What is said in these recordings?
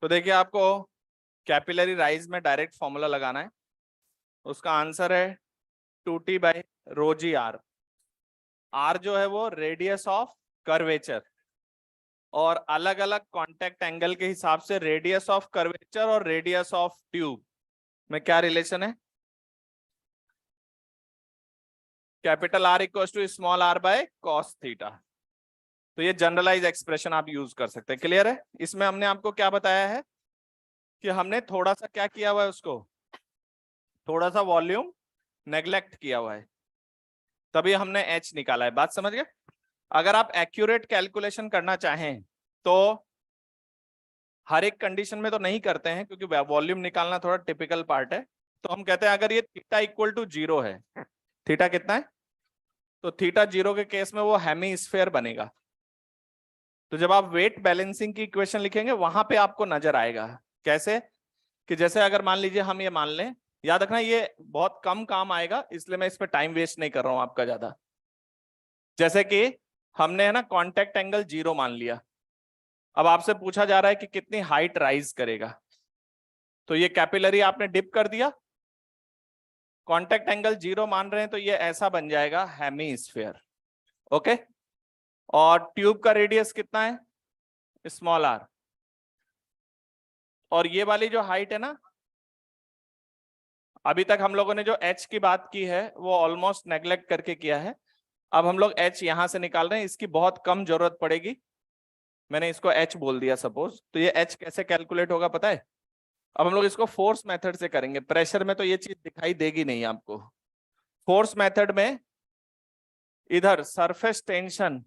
तो देखिए आपको कैपिलरी राइज में डायरेक्ट फॉर्मूला लगाना है। उसका आंसर है 2T/ρg r। आर जो है वो रेडियस ऑफ कर्वेचर, और अलग अलग कांटेक्ट एंगल के हिसाब से रेडियस ऑफ कर्वेचर और रेडियस ऑफ ट्यूब में क्या रिलेशन है? Capital R equals to small r by cos theta. तो ये जनरलाइज एक्सप्रेशन आप यूज कर सकते हैं। क्लियर है? इसमें हमने आपको क्या बताया है कि हमने थोड़ा सा क्या किया हुआ है, उसको थोड़ा सा वॉल्यूम नेग्लेक्ट किया हुआ है, तभी हमने h निकाला है। बात समझ गए? अगर आप एक्यूरेट कैलकुलेशन करना चाहें तो हर एक कंडीशन में तो नहीं करते हैं, क्योंकि वॉल्यूम निकालना थोड़ा टिपिकल पार्ट है। तो हम कहते हैं अगर ये थीटा इक्वल टू 0 है, थीटा कितना है, तो थीटा 0 के केस में वो हेमीस्फेयर बनेगा। तो जब आप वेट बैलेंसिंग की इक्वेशन लिखेंगे वहां पे आपको नजर आएगा। कैसे? कि जैसे अगर मान लीजिए हम ये मान लें, याद रखना ये बहुत कम काम आएगा, इसलिए मैं इस पर टाइम वेस्ट नहीं कर रहा हूं आपका ज्यादा। जैसे कि हमने है ना कॉन्टेक्ट एंगल 0 मान लिया। अब आपसे पूछा जा रहा है कि कितनी हाइट राइज करेगा। तो ये कैपिलरी आपने डिप कर दिया, कॉन्टेक्ट एंगल 0 मान रहे हैं, तो ये ऐसा बन जाएगा हेमीस्फेयर। ओके। और ट्यूब का रेडियस कितना है? Small r। और ये वाली जो हाइट है ना, अभी तक हम लोगों ने जो h की बात की है वो ऑलमोस्ट नेग्लेक्ट करके किया है। अब हम लोग h यहां से निकाल रहे हैं, इसकी बहुत कम जरूरत पड़ेगी। मैंने इसको h बोल दिया सपोज, तो ये h कैसे कैलकुलेट होगा पता है? अब हम लोग इसको फोर्स मेथड से करेंगे। प्रेशर में तो ये चीज दिखाई देगी नहीं आपको। फोर्स मेथड में इधर सरफेस टेंशन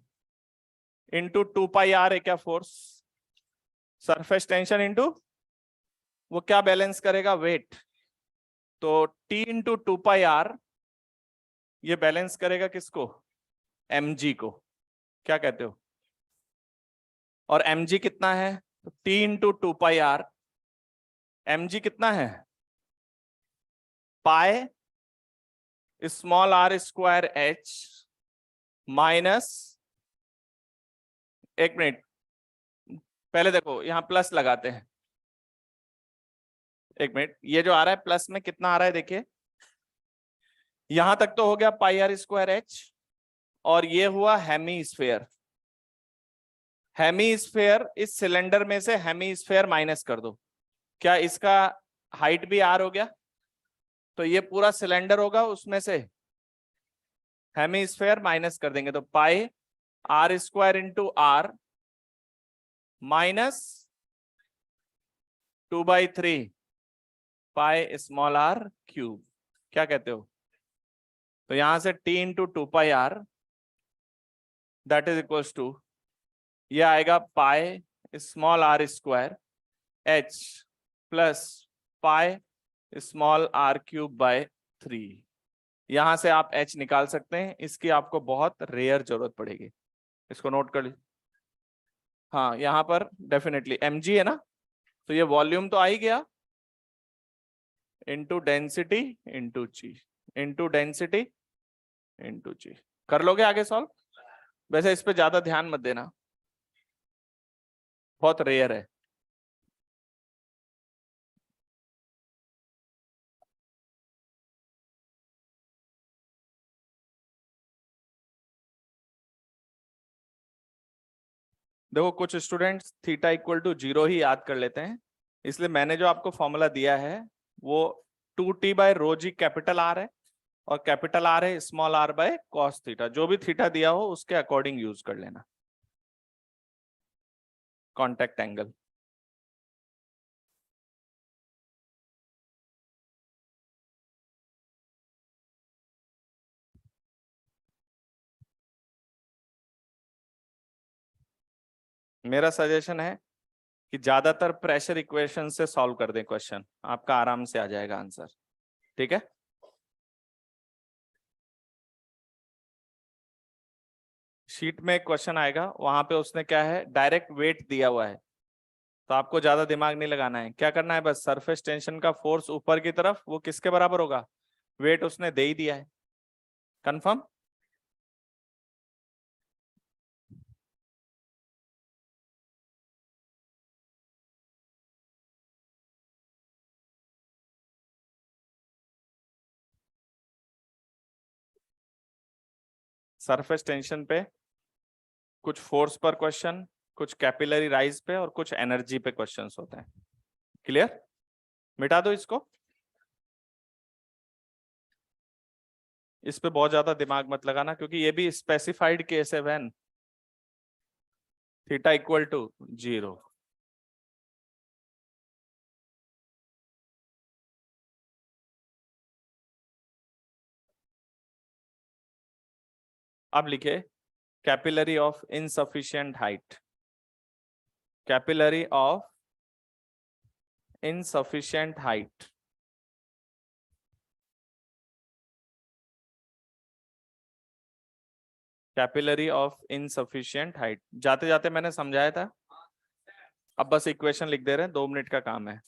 इंटू 2πr है क्या फोर्स? सरफेस टेंशन इंटू वो क्या बैलेंस करेगा? वेट। तो T इंटू 2πr ये बैलेंस करेगा किसको? mg को। क्या कहते हो? और mg कितना है? तो T इंटू 2πr, mg कितना है? पाए small r square h minus, एक मिनट पहले देखो यहां प्लस लगाते हैं। एक मिनट, ये जो आ रहा है प्लस में कितना आ रहा है देखिए, यहां तक तो हो गया पाई आर स्क्वायर एच, और ये हुआ हेमीस्फेयर। हेमीस्फेयर इस सिलेंडर में से हेमीस्फेयर माइनस कर दो, क्या इसका हाइट भी आर हो गया? तो ये पूरा सिलेंडर होगा, उसमें से हेमीस्फेयर माइनस कर देंगे, तो pi R square into R minus 2/3 pi small R cube. क्या कहते हो? तो यहां से T into 2πr that is equals to, ये आएगा pi small R square H plus pi small R cube by 3। यहां से आप h निकाल सकते हैं, इसकी आपको बहुत रेयर जरूरत पड़ेगी, इसको नोट कर लीजिए। हाँ यहाँ पर डेफिनेटली mg है ना, तो ये वॉल्यूम तो आ ही गया, इंटू डेंसिटी इंटू जी, इंटू डेंसिटी इंटू जी। कर लोगे आगे सॉल्व? वैसे इस पे ज्यादा ध्यान मत देना, बहुत रेयर है। देखो कुछ स्टूडेंट्स थीटा इक्वल टू 0 ही याद कर लेते हैं, इसलिए मैंने जो आपको फॉर्मूला दिया है वो 2T/ρg कैपिटल आर है, और कैपिटल आर है small r by cos theta. जो भी थीटा दिया हो उसके अकॉर्डिंग यूज कर लेना कॉन्टेक्ट एंगल। मेरा सजेशन है कि ज्यादातर प्रेशर इक्वेशन से सॉल्व कर दें क्वेश्चन, आपका आराम से आ जाएगा आंसर। ठीक है? शीट में एक क्वेश्चन आएगा, वहां पे उसने क्या है डायरेक्ट वेट दिया हुआ है, तो आपको ज्यादा दिमाग नहीं लगाना है। क्या करना है, बस सरफेस टेंशन का फोर्स ऊपर की तरफ वो किसके बराबर होगा? वेट उसने दे ही दिया है। कंफर्म? सरफेस टेंशन पे, कुछ फोर्स पर क्वेश्चन, कुछ कैपिलरी राइज पे और कुछ एनर्जी पे क्वेश्चंस होते हैं। क्लियर? मिटा दो इसको, इस पे बहुत ज्यादा दिमाग मत लगाना क्योंकि ये भी स्पेसिफाइड केस है व्हेन थीटा इक्वल टू 0। अब लिखे capillary of insufficient height, capillary of insufficient height, capillary of insufficient height. जाते जाते मैंने समझाया था, अब बस इक्वेशन लिख दे रहे हैं, 2 मिनट का काम है।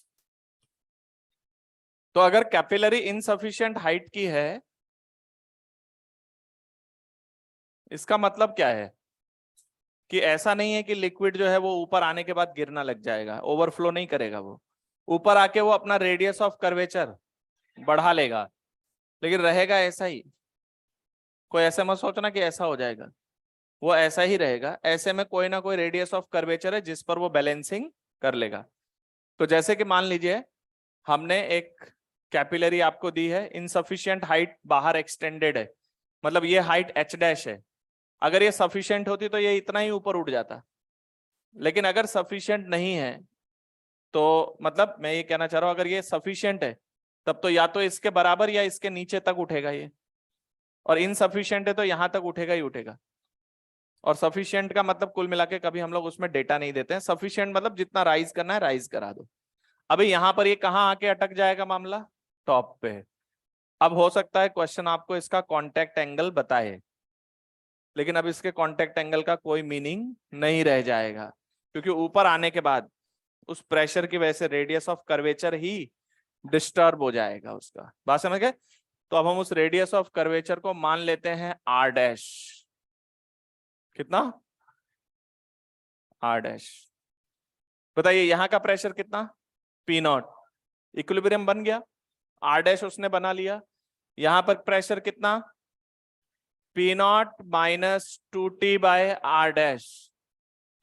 तो अगर कैपिलरी इनसफिशिएंट हाइट की है, इसका मतलब क्या है कि ऐसा नहीं है कि लिक्विड जो है वो ऊपर आने के बाद गिरना लग जाएगा, ओवरफ्लो नहीं करेगा, वो ऊपर आके वो अपना रेडियस ऑफ कर्वेचर बढ़ा लेगा, लेकिन रहेगा ऐसा ही। कोई ऐसे मत सोचना कि ऐसा हो जाएगा, वो ऐसा ही रहेगा। ऐसे में कोई ना कोई रेडियस ऑफ कर्वेचर है जिस पर वो बैलेंसिंग कर लेगा। तो जैसे कि मान लीजिए हमने एक कैपिलरी आपको दी है, इनसफिशिएंट हाइट बाहर एक्सटेंडेड है, मतलब ये हाइट h डैश है। अगर ये सफिशिएंट होती तो ये इतना ही ऊपर उठ जाता, लेकिन अगर सफिशिएंट नहीं है तो मतलब मैं ये कहना चाह रहा हूं अगर ये सफिशिएंट है तब तो या तो इसके बराबर या इसके नीचे तक उठेगा ये, और इनसफिशिएंट है तो यहां तक उठेगा ही उठेगा। और सफिशिएंट का मतलब कुल मिला के कभी हम लोग उसमें डेटा नहीं देते हैं, सफिशिएंट मतलब जितना राइज करना है राइज करा दो। अभी यहां पर ये कहां आके अटक जाएगा मामला, टॉप पे। अब हो सकता है क्वेश्चन आपको इसका कांटेक्ट एंगल बताए, लेकिन अब इसके कांटेक्ट एंगल का कोई मीनिंग नहीं रह जाएगा, क्योंकि ऊपर आने के बाद उस प्रेशर की वजह से radius of curvature he disturb हो जाएगा उसका। बात समझ गए? तो अब हम उस रेडियस ऑफ कर्वेचर को मान लेते हैं r डैश। कितना? r dash. बताइए यहां का प्रेशर कितना? P not. इक्विलिब्रियम बन गया, r डैश उसने बना लिया। यहां पर प्रेशर कितना? P not minus 2t by r dash.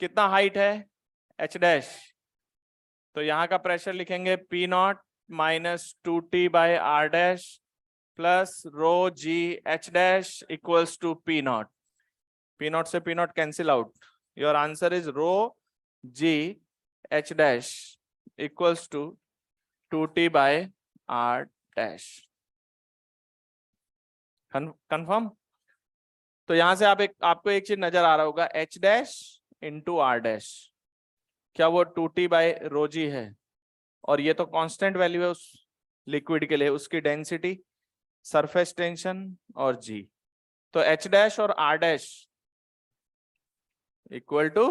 कितना हाइट है? h dash. तो यहां का प्रेशर लिखेंगे P not minus 2t by r dash plus rho g h dash equals to P not. P not से P not cancel out, your answer is rho g h dash equals to 2t by r dash. Confirm? तो यहां से आपको एक चीज नजर आ रहा होगा, h dash into r dash, क्या वो 2t बाय रो जी है? और ये तो कांस्टेंट वैल्यू है उस लिक्विड के लिए, उसकी डेंसिटी, सरफेस टेंशन और g। तो h डैश और r dash equal to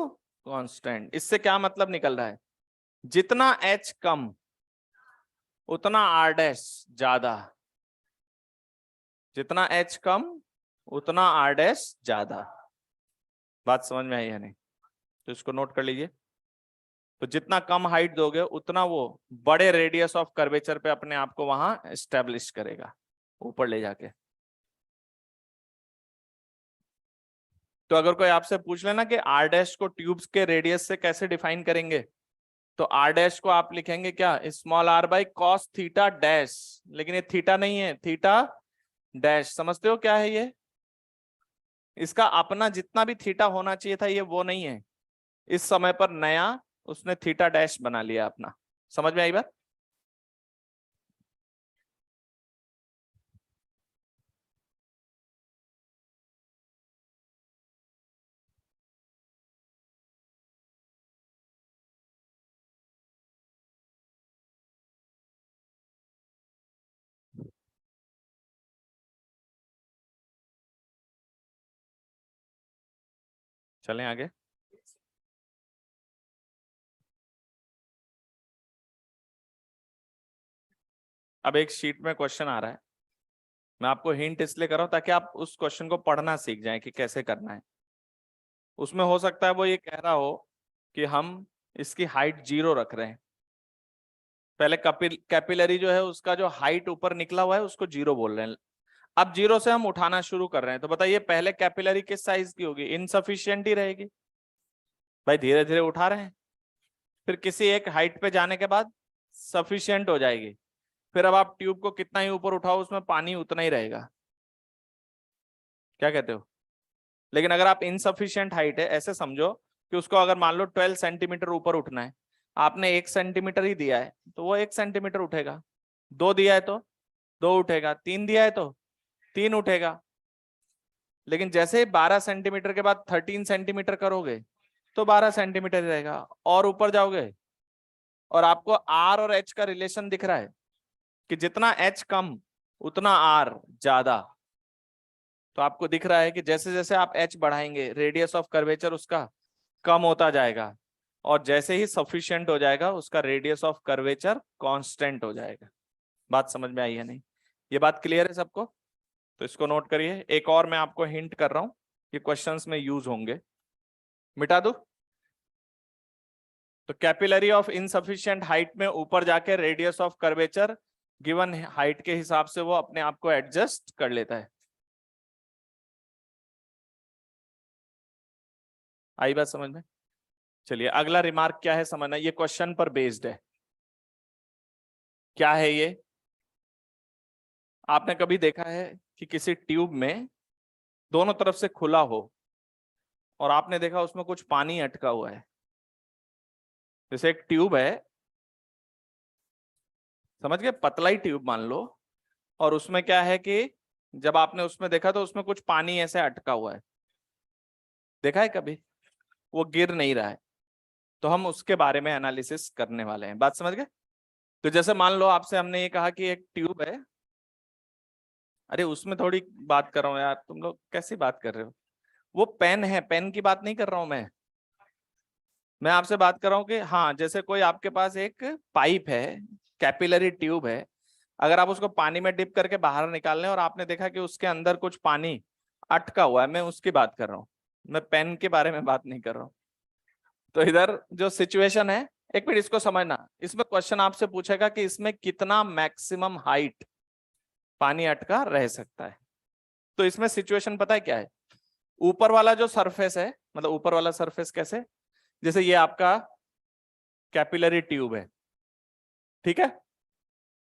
constant. इससे क्या मतलब निकल रहा है? जितना h कम उतना r डैश ज्यादा, जितना h कम उतना r डैश ज्यादा। बात समझ में आई है नहीं? तो इसको नोट कर लीजिए। तो जितना कम हाइट दोगे उतना वो बड़े रेडियस ऑफ कर्वेचर पे अपने आप को वहां एस्टेब्लिश करेगा, ऊपर ले जाके। तो अगर कोई आपसे पूछ लेना कि r डैश को ट्यूब्स के रेडियस से कैसे डिफाइन करेंगे, तो r डैश को आप लिखेंगे क्या? Small r by cos theta dash. लेकिन ये थीटा नहीं है, थीटा डैश। समझते हो क्या है ये? इसका अपना जितना भी थीटा होना चाहिए था ये वो नहीं है, इस समय पर नया उसने थीटा डैश बना लिया अपना। समझ में आई बात? चलें आगे। अब एक शीट में क्वेश्चन आ रहा है, मैं आपको हिंट इसलिए कर रहा हूं ताकि आप उस क्वेश्चन को पढ़ना सीख जाएं कि कैसे करना है। उसमें हो सकता है वो ये कह रहा हो कि हम इसकी हाइट 0 रख रहे हैं, पहले कैपिलरी जो है उसका जो हाइट ऊपर निकला हुआ है उसको 0 बोल रहे हैं। अब 0 से हम उठाना शुरू कर रहे हैं, तो बताइए पहले कैपिलरी किस साइज की होगी? इनसफिशिएंट ही रहेगी भाई, धीरे धीरे उठा रहे हैं, फिर किसी एक हाइट पे जाने के बाद सफिशिएंट हो जाएगी, फिर अब आप ट्यूब को कितना ही ऊपर उठाओ उसमें पानी उतना ही रहेगा। क्या कहते हो? लेकिन अगर आप इनसफिशिएंट हाइट है, ऐसे समझो कि उसको अगर मान लो 12 सेंटीमीटर ऊपर उठना है, आपने 1 सेंटीमीटर ही दिया है तो वो 1 सेंटीमीटर उठेगा, 2 दिया है तो 2 उठेगा, 3 दिया है तो 3 उठेगा। लेकिन जैसे ही 12 सेंटीमीटर के बाद 13 सेंटीमीटर करोगे तो 12 सेंटीमीटर रहेगा, और ऊपर जाओगे और आपको आर और एच का रिलेशन दिख रहा है कि जितना एच कम उतना आर ज्यादा, तो आपको दिख रहा है कि जैसे जैसे आप एच बढ़ाएंगे रेडियस ऑफ कर्वेचर उसका कम होता जाएगा, और जैसे ही सफिशिएंट हो जाएगा उसका रेडियस ऑफ कर्वेचर कांस्टेंट हो जाएगा। बात समझ में आई है नहीं? ये बात क्लियर है सबको? तो इसको नोट करिए। एक और मैं आपको हिंट कर रहा हूं, ये क्वेश्चंस में यूज होंगे, मिटा दो। तो कैपिलरी ऑफ इनसफिशिएंट हाइट में ऊपर जाके radius of curvature given height के हिसाब से वो अपने आप को एडजस्ट कर लेता है। आई बात समझ में? चलिए अगला रिमार्क क्या है समझना, ये क्वेश्चन पर बेस्ड है। क्या है ये? आपने कभी देखा है कि किसी ट्यूब में दोनों तरफ से खुला हो और आपने देखा उसमें कुछ पानी अटका हुआ है? जैसे एक ट्यूब है, समझ गए, पतला ही ट्यूब मान लो, और उसमें क्या है कि जब आपने उसमें देखा तो उसमें कुछ पानी ऐसे अटका हुआ है, देखा है कभी? वो गिर नहीं रहा है, तो हम उसके बारे में एनालिसिस करने वाले हैं। बात समझ गए? तो जैसे मान लो आपसे हमने ये कहा कि एक ट्यूब है, अरे उसमें थोड़ी बात कर रहा हूँ यार, तुम लोग कैसी बात कर रहे हो? वो पेन है, पेन की बात नहीं कर रहा हूं मैं आपसे बात कर रहा हूँ कि हाँ, जैसे कोई आपके पास एक पाइप है, कैपिलरी ट्यूब है, अगर आप उसको पानी में डिप करके बाहर निकाल रहे हैं और आपने देखा कि उसके अंदर कुछ पानी अटका हुआ है, मैं उसकी बात कर रहा हूँ, मैं पेन के बारे में बात नहीं कर रहा हूँ। तो इधर जो सिचुएशन है, एक मिनट इसको समझना, इसमें क्वेश्चन आपसे पूछेगा कि इसमें कितना मैक्सिमम हाइट पानी अटका रह सकता है। तो इसमें सिचुएशन पता है क्या है? ऊपर वाला जो सरफेस है, मतलब ऊपर वाला सरफेस कैसे, जैसे ये आपका कैपिलरी ट्यूब है, ठीक है?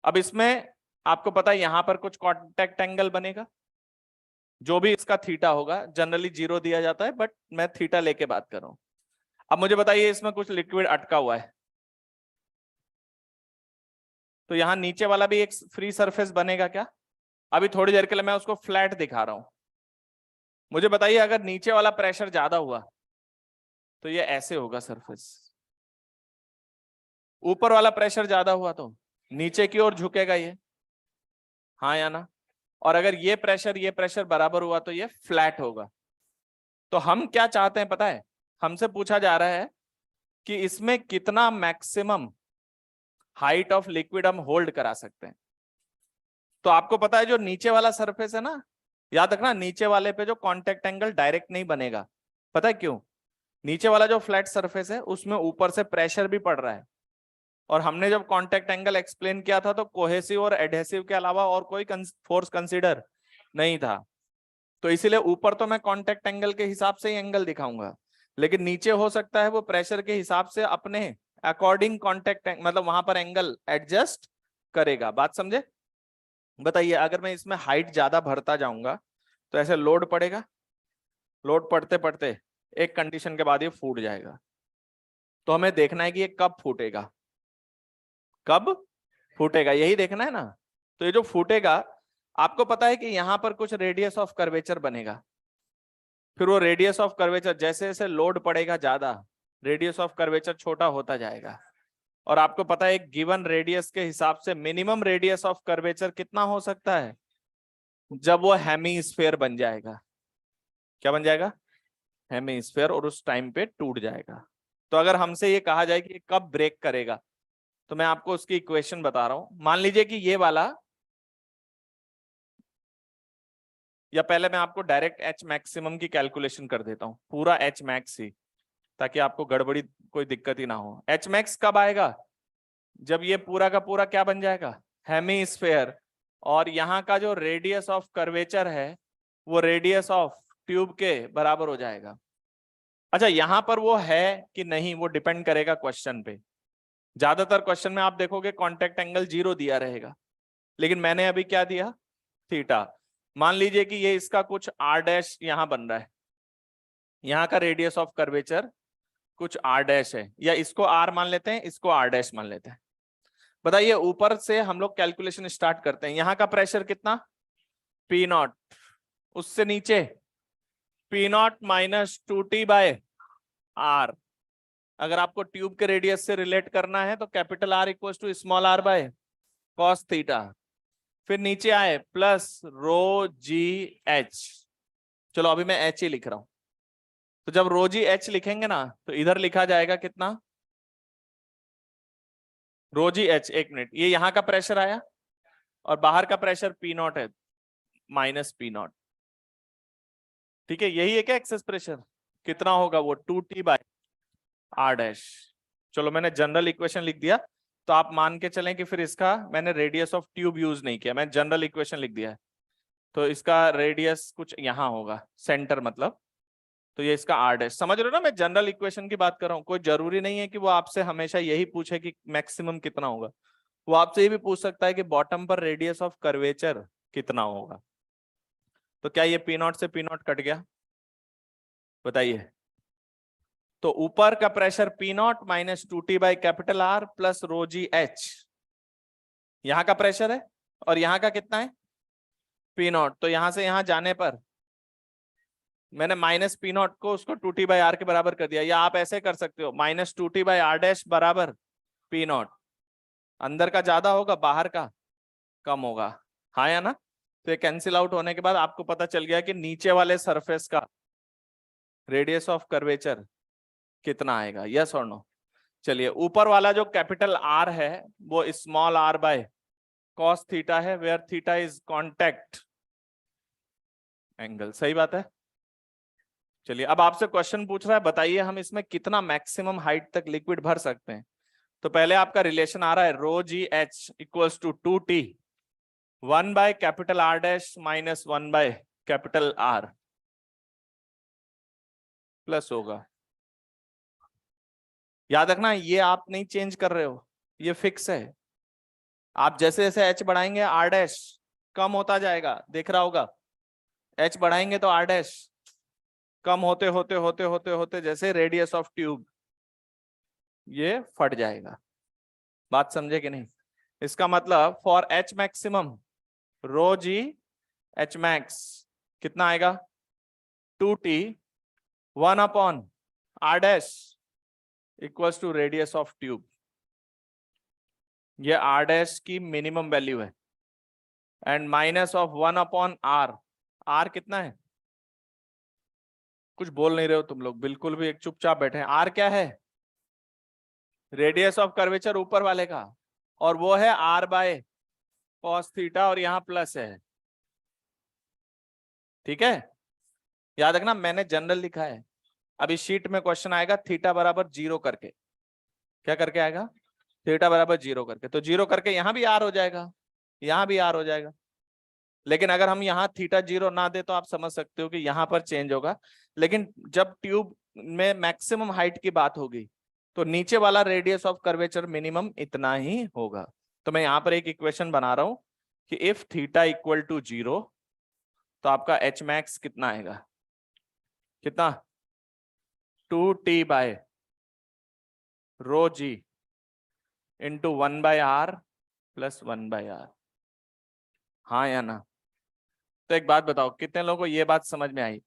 अब इसमें आपको पता है यहां पर कुछ कांटेक्ट एंगल बनेगा, जो भी इसका थीटा होगा, जनरली 0 दिया जाता है बट मैं थीटा लेके बात कर रहा हूं। अब मुझे बताइए इसमें कुछ लिक्विड अटका हुआ है, तो यहां नीचे वाला भी एक फ्री सरफेस बनेगा क्या? अभी थोड़ी देर के लिए मैं उसको फ्लैट दिखा रहा हूं। मुझे बताइए अगर नीचे वाला प्रेशर ज्यादा हुआ तो ये ऐसे होगा सरफेस, ऊपर वाला प्रेशर ज्यादा हुआ तो नीचे की ओर झुकेगा ये, हाँ या ना? और अगर ये प्रेशर बराबर हुआ तो ये फ्लैट होगा। तो हम क्या चाहते हैं पता है? हमसे पूछा जा रहा है कि इसमें कितना मैक्सिमम हाइट ऑफ लिक्विड हम होल्ड करा सकते हैं। तो आपको पता है जो नीचे वाला सरफेस है ना, याद रखना नीचे वाले पे जो कांटेक्ट एंगल डायरेक्ट नहीं बनेगा। पता है क्यों? नीचे वाला जो फ्लैट सरफेस है उसमें ऊपर से प्रेशर भी पड़ रहा है, और हमने जब कांटेक्ट एंगल एक्सप्लेन किया था तो कोहेसिव और एडहेसिव के अलावा और कोई फोर्स कंसीडर नहीं था। तो इसीलिए ऊपर तो मैं कांटेक्ट एंगल के हिसाब से ही एंगल दिखाऊंगा, लेकिन नीचे हो सकता है वो प्रेशर के हिसाब से अपने अकॉर्डिंग कांटेक्ट मतलब वहां पर एंगल एडजस्ट करेगा। बात समझे? बताइए अगर मैं इसमें हाइट ज्यादा भरता जाऊंगा तो ऐसे लोड पड़ेगा, लोड पड़ते पड़ते एक कंडीशन के बाद ये फूट जाएगा। तो हमें देखना है कि ये कब फूटेगा, कब फूटेगा, यही देखना है ना। तो ये जो फूटेगा, आपको पता है कि यहां पर कुछ रेडियस ऑफ कर्वेचर बनेगा, फिर वो रेडियस ऑफ कर्वेचर जैसे जैसे लोड पड़ेगा ज्यादा, रेडियस ऑफ कर्वेचर छोटा होता जाएगा। और आपको पता है एक गिवन रेडियस के हिसाब से मिनिमम रेडियस ऑफ कर्वेचर कितना हो सकता है? जब वो हेमीस्फेयर बन जाएगा। क्या बन जाएगा? हेमीस्फेयर, और उस टाइम पे टूट जाएगा। तो अगर हमसे ये कहा जाए कि कब ब्रेक करेगा, तो मैं आपको उसकी इक्वेशन बता रहा हूं। मान लीजिए कि ये वाला, या पहले मैं आपको डायरेक्ट एच मैक्सिमम की कैलकुलेशन कर देता हूं, पूरा एच मैक्स ही, ताकि आपको गड़बड़ी कोई दिक्कत ही ना हो। एच मैक्स कब आएगा? जब ये पूरा का पूरा क्या बन जाएगा? हेमीस्फेयर, और यहाँ का जो रेडियस ऑफ कर्वेचर है वो रेडियस ऑफ ट्यूब के बराबर हो जाएगा। अच्छा, यहां पर वो है कि नहीं वो डिपेंड करेगा क्वेश्चन पे। ज्यादातर क्वेश्चन में आप देखोगे कॉन्टेक्ट एंगल 0 दिया रहेगा, लेकिन मैंने अभी क्या दिया, थीटा। मान लीजिए कि ये इसका कुछ आर डैश यहां बन रहा है, यहाँ का रेडियस ऑफ कर्वेचर कुछ आर डैश है, या इसको आर मान लेते हैं, इसको आर डैश मान लेते हैं। बताइए, ऊपर से हम लोग कैलकुलेशन स्टार्ट करते हैं। यहाँ का प्रेशर कितना, पी नॉट, उससे नीचे P not minus 2t by R. अगर आपको ट्यूब के रेडियस से रिलेट करना है तो capital R equal to small R by cos theta. फिर नीचे आए प्लस रो जी एच। चलो अभी मैं एच ही लिख रहा हूं, तो जब रो जी एच लिखेंगे ना तो इधर लिखा जाएगा कितना, रो जी एच। एक मिनट, ये यहां का प्रेशर आया और बाहर का प्रेशर पी नॉट है, माइनस पी नॉट। ठीक है, यही है क्या एक्सेस प्रेशर, कितना होगा वो 2t बाय आर डैश। चलो मैंने जनरल इक्वेशन लिख दिया, तो आप मान के चलें कि फिर इसका मैंने रेडियस ऑफ ट्यूब यूज नहीं किया, मैं जनरल इक्वेशन लिख दिया है। तो इसका रेडियस कुछ यहां होगा, सेंटर मतलब, तो ये इसका आर डैश। समझ रहे हो ना, मैं जनरल इक्वेशन की बात कर रहा हूँ। कोई जरूरी नहीं है कि वो आपसे हमेशा यही पूछे कि मैक्सिमम कितना होगा, वो आपसे ये भी पूछ सकता है कि बॉटम पर रेडियस ऑफ कर्वेचर कितना होगा। तो क्या ये पी नॉट से पी नॉट कट गया, बताइए। तो ऊपर का pressure P not minus 2t by capital R plus rho ji H, यहां का प्रेशर है, और यहां का कितना है, पी नॉट। तो यहां से यहां जाने पर मैंने माइनस पी नॉट को उसको 2t बाई आर के बराबर कर दिया, या आप ऐसे कर सकते हो minus 2t by R dash बराबर पी नॉट। अंदर का ज्यादा होगा, बाहर का कम होगा, हाँ या ना। तो ये कैंसिल आउट होने के बाद आपको पता चल गया कि नीचे वाले सरफेस का रेडियस ऑफ कर्वेचर कितना आएगा, यस और नो। चलिए, ऊपर वाला जो कैपिटल आर है वो small R by cos theta है, where theta is contact angle. सही बात है। चलिए, अब आपसे क्वेश्चन पूछ रहा है, बताइए हम इसमें कितना मैक्सिमम हाइट तक लिक्विड भर सकते हैं। तो पहले आपका रिलेशन आ रहा है rho ji H equals to 2t 1 by capital R dash minus 1 by capital R plus होगा। याद रखना, ये आप नहीं चेंज कर रहे हो, ये फिक्स है। आप जैसे जैसे एच बढ़ाएंगे आर डैश कम होता जाएगा, देख रहा होगा। एच बढ़ाएंगे तो आर डैश कम होते होते होते होते होते जैसे रेडियस ऑफ ट्यूब ये फट जाएगा। बात समझे कि नहीं। इसका मतलब for H maximum rho ji H max कितना आएगा, 2t 1 upon R dash equals to radius of tube. ये आर डैश की मिनिमम वैल्यू है, and minus of 1 upon R. R कितना है, कुछ बोल नहीं रहे हो तुम लोग, बिल्कुल भी एक चुपचाप बैठे हैं। आर क्या है, रेडियस ऑफ कर्वेचर ऊपर वाले का, और वो है आर बाय कॉस थीटा, और यहां प्लस है। ठीक है, याद रखना मैंने जनरल लिखा है। अभी शीट में क्वेश्चन आएगा थीटा बराबर 0 करके, क्या करके आएगा, थीटा बराबर 0 करके। तो 0 करके यहां भी आर हो जाएगा, यहां भी आर हो जाएगा। लेकिन अगर हम यहाँ थीटा 0 ना दे तो आप समझ सकते हो कि यहाँ पर चेंज होगा। लेकिन जब ट्यूब में मैक्सिमम हाइट की बात होगी तो नीचे वाला रेडियस ऑफ कर्वेचर मिनिमम इतना ही होगा। तो मैं यहाँ पर एक इक्वेशन बना रहा हूं कि इफ थीटा इक्वल टू 0 तो आपका एच मैक्स कितना आएगा, कितना, 2t by rho g into 1 by R plus 1 by R. हाँ या ना। तो एक बात बताओ, कितने लोगों को ये बात समझ में आई।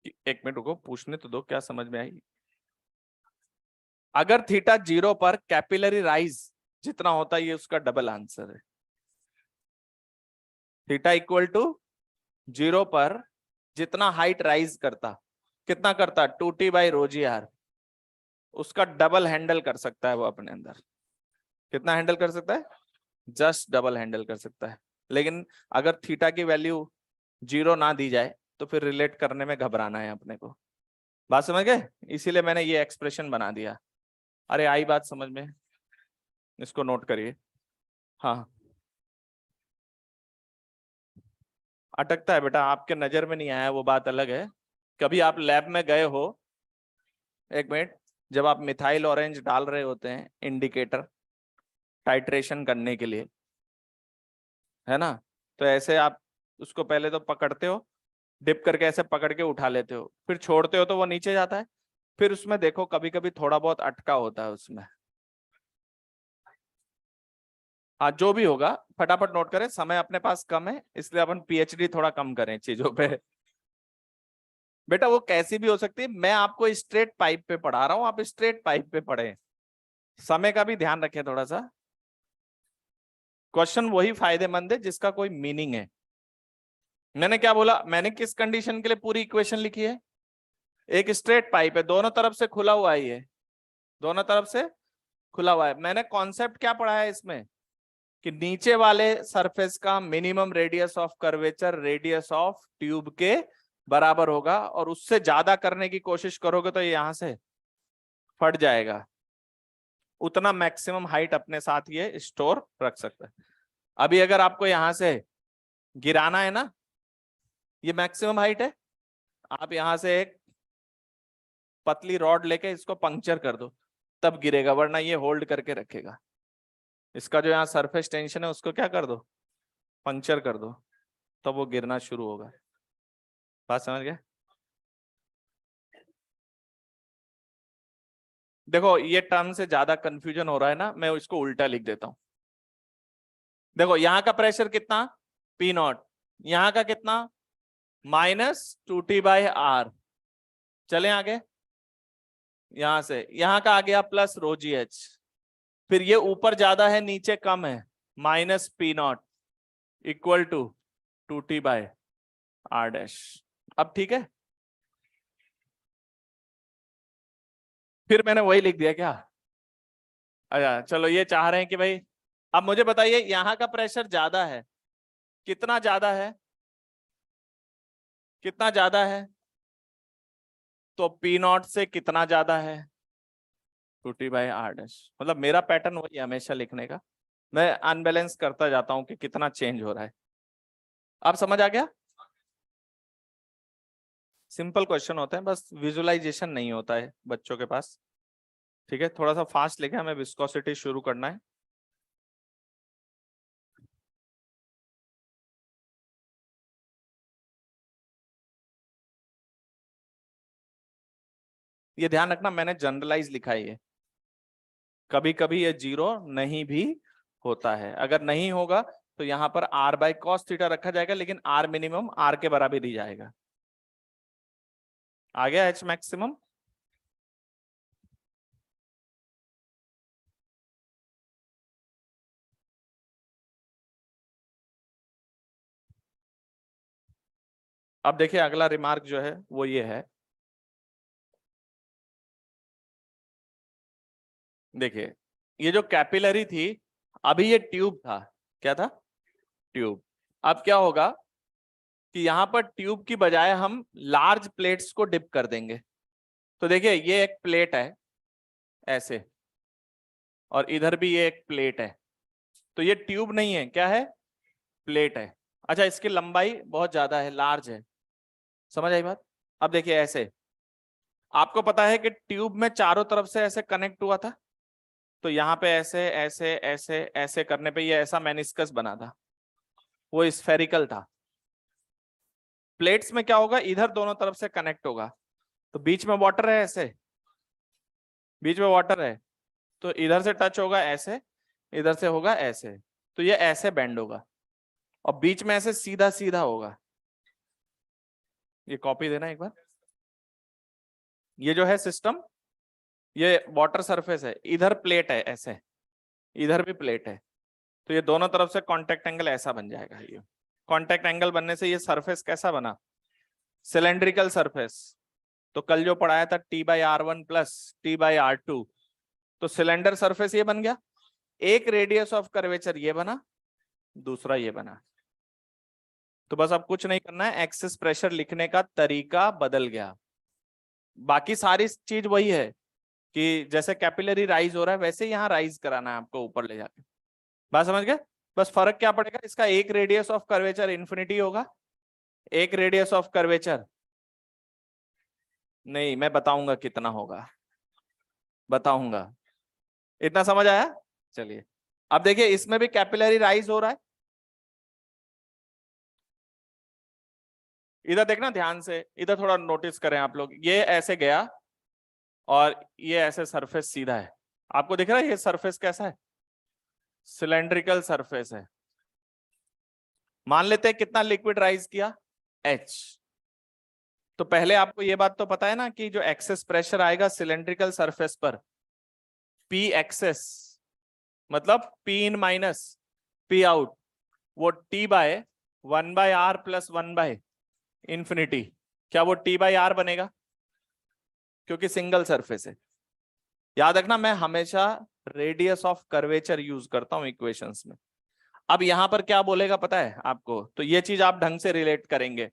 एक मिनट रुको, पूछने तो दो, क्या समझ में आई। अगर थीटा 0 पर कैपिलरी राइज जितना होता है ये उसका डबल आंसर है। थीटा इक्वल टू 0 पर जितना हाइट राइज करता, कितना करता, 2t by rho g R, उसका डबल हैंडल कर सकता है वो अपने अंदर। कितना हैंडल कर सकता है, जस्ट डबल हैंडल कर सकता है। लेकिन अगर थीटा की वैल्यू 0 ना दी जाए तो फिर रिलेट करने में घबराना है अपने को। बात समझ गए, इसीलिए मैंने ये एक्सप्रेशन बना दिया। अरे आई बात समझ में, इसको नोट करिए। हाँ, अटकता है बेटा, आपके नजर में नहीं आया वो बात अलग है। कभी आप लैब में गए हो, एक मिनट, जब आप मिथाइल ऑरेंज डाल रहे होते हैं इंडिकेटर टाइट्रेशन करने के लिए, है ना, तो ऐसे आप उसको पहले तो पकड़ते हो, डिप करके ऐसे पकड़ के उठा लेते हो, फिर छोड़ते हो तो वो नीचे जाता है, फिर उसमें देखो कभी कभी थोड़ा बहुत अटका होता है उसमें। हाँ जो भी होगा फटाफट नोट करें, समय अपने पास कम है इसलिए अपन पीएचडी थोड़ा कम करें चीजों पे। बेटा वो कैसी भी हो सकती है, मैं आपको स्ट्रेट पाइप पे पढ़ा रहा हूँ, आप स्ट्रेट पाइप पे पढ़े, समय का भी ध्यान रखें थोड़ा सा। क्वेश्चन वही फायदेमंद है जिसका कोई मीनिंग है। मैंने क्या बोला, मैंने किस कंडीशन के लिए पूरी इक्वेशन लिखी है, एक स्ट्रेट पाइप है, दोनों तरफ से खुला हुआ है, ये दोनों तरफ से खुला हुआ है। मैंने कॉन्सेप्ट क्या पढ़ा है इसमें, कि नीचे वाले सरफेस का minimum radius of curvature radius of tube के बराबर होगा, और उससे ज्यादा करने की कोशिश करोगे तो ये यहां से फट जाएगा। उतना मैक्सिमम हाइट अपने साथ ये स्टोर रख सकता है। अभी अगर आपको यहां से गिराना है ना, ये मैक्सिमम हाइट है, आप यहां से एक पतली रॉड लेके इसको पंक्चर कर दो तब गिरेगा, वरना ये होल्ड करके रखेगा। इसका जो यहाँ सरफेस टेंशन है उसको क्या कर दो, पंक्चर कर दो, तब वो गिरना शुरू होगा। बात समझ गए? देखो ये टर्म से ज्यादा कंफ्यूजन हो रहा है ना, मैं इसको उल्टा लिख देता हूं। देखो यहाँ का प्रेशर कितना, पी नॉट, यहाँ का कितना, -2T/R। चले आगे, यहां से यहाँ का आ गया +ρgh, फिर ये ऊपर ज्यादा है नीचे कम है, -P0 इक्वल टू 2T/R'। अब ठीक है, फिर मैंने वही लिख दिया क्या? अच्छा चलो, ये चाह रहे हैं कि भाई अब मुझे बताइए यहाँ का प्रेशर ज्यादा है, कितना ज्यादा है, कितना ज्यादा है, तो P0 से कितना ज्यादा है, 2T/R'। मतलब मेरा पैटर्न वही हमेशा लिखने का, मैं अनबैलेंस करता जाता हूं कि कितना चेंज हो रहा है। आप समझ आ गया? सिंपल क्वेश्चन होते हैं, बस विजुअलाइजेशन नहीं होता है बच्चों के पास। ठीक है, थोड़ा सा फास्ट लिखे, हमें विस्कोसिटी शुरू करना है। ये ध्यान रखना मैंने जनरलाइज लिखा है, ये कभी कभी ये 0 नहीं भी होता है, अगर नहीं होगा तो यहाँ पर R/cos थीटा रखा जाएगा, लेकिन R मिनिमम R के बराबर ही जाएगा। आ गया H मैक्सिमम। अब देखिए अगला रिमार्क जो है वो ये है, देखिए ये जो कैपिलरी थी, अभी ये ट्यूब था, क्या था, ट्यूब। अब क्या होगा कि यहाँ पर ट्यूब की बजाय हम लार्ज प्लेट्स को डिप कर देंगे। तो देखिए ये एक प्लेट है ऐसे, और इधर भी ये एक प्लेट है, तो ये ट्यूब नहीं है, क्या है, प्लेट है। अच्छा इसकी लंबाई बहुत ज्यादा है, लार्ज है, समझ आई बात? अब देखिए ऐसे, आपको पता है कि ट्यूब में चारों तरफ से ऐसे कनेक्ट हुआ था, तो यहाँ पे ऐसे ऐसे ऐसे ऐसे करने पे ये ऐसा मेनिस्कस बना था, वो स्फेरिकल था। प्लेट्स में क्या होगा, इधर दोनों तरफ से कनेक्ट होगा, तो बीच में वाटर है ऐसे, बीच में वाटर है, तो इधर से टच होगा ऐसे, इधर से होगा ऐसे, तो ये ऐसे बेंड होगा, और बीच में ऐसे सीधा सीधा होगा। ये कॉपी देना एक बार। ये जो है सिस्टम, ये वाटर सरफेस है, इधर प्लेट है ऐसे, इधर भी प्लेट है, तो ये दोनों तरफ से कांटेक्ट एंगल ऐसा बन जाएगा। ये कांटेक्ट एंगल बनने से ये सरफेस कैसा बना, सिलेंड्रिकल सरफेस। तो कल जो पढ़ाया था T/R1 + T/R2, तो सिलेंडर सरफेस ये बन गया, एक रेडियस ऑफ कर्वेचर ये बना, दूसरा ये बना। तो बस अब कुछ नहीं करना है, एक्सेस प्रेशर लिखने का तरीका बदल गया, बाकी सारी चीज वही है कि जैसे कैपिलरी राइज हो रहा है वैसे यहाँ राइज कराना है आपको ऊपर ले जाके। बात समझ गए? बस फर्क क्या पड़ेगा, इसका एक रेडियस ऑफ कर्वेचर इन्फिनिटी होगा, एक रेडियस ऑफ कर्वेचर, नहीं मैं बताऊंगा कितना होगा, बताऊंगा। इतना समझ आया? चलिए अब देखिए इसमें भी कैपिलरी राइज हो रहा है। इधर देखना ध्यान से, इधर थोड़ा नोटिस करें आप लोग। ये ऐसे गया और ये ऐसे सरफेस सीधा है, आपको दिख रहा है ये सरफेस कैसा है? सिलेंड्रिकल सरफेस है। मान लेते हैं कितना लिक्विड राइज किया? H। तो पहले आपको ये बात तो पता है ना कि जो एक्सेस प्रेशर आएगा सिलेंड्रिकल सरफेस पर, P एक्सेस मतलब P इन माइनस P आउट, वो T बाय 1/r प्लस 1/इंफिनिटी, क्या वो T/r बनेगा? क्योंकि सिंगल सरफेस है। याद रखना मैं हमेशा रेडियस ऑफ कर्वेचर यूज करता हूं इक्वेशंस में। अब यहां पर क्या बोलेगा पता है आपको? तो ये चीज आप ढंग से रिलेट करेंगे।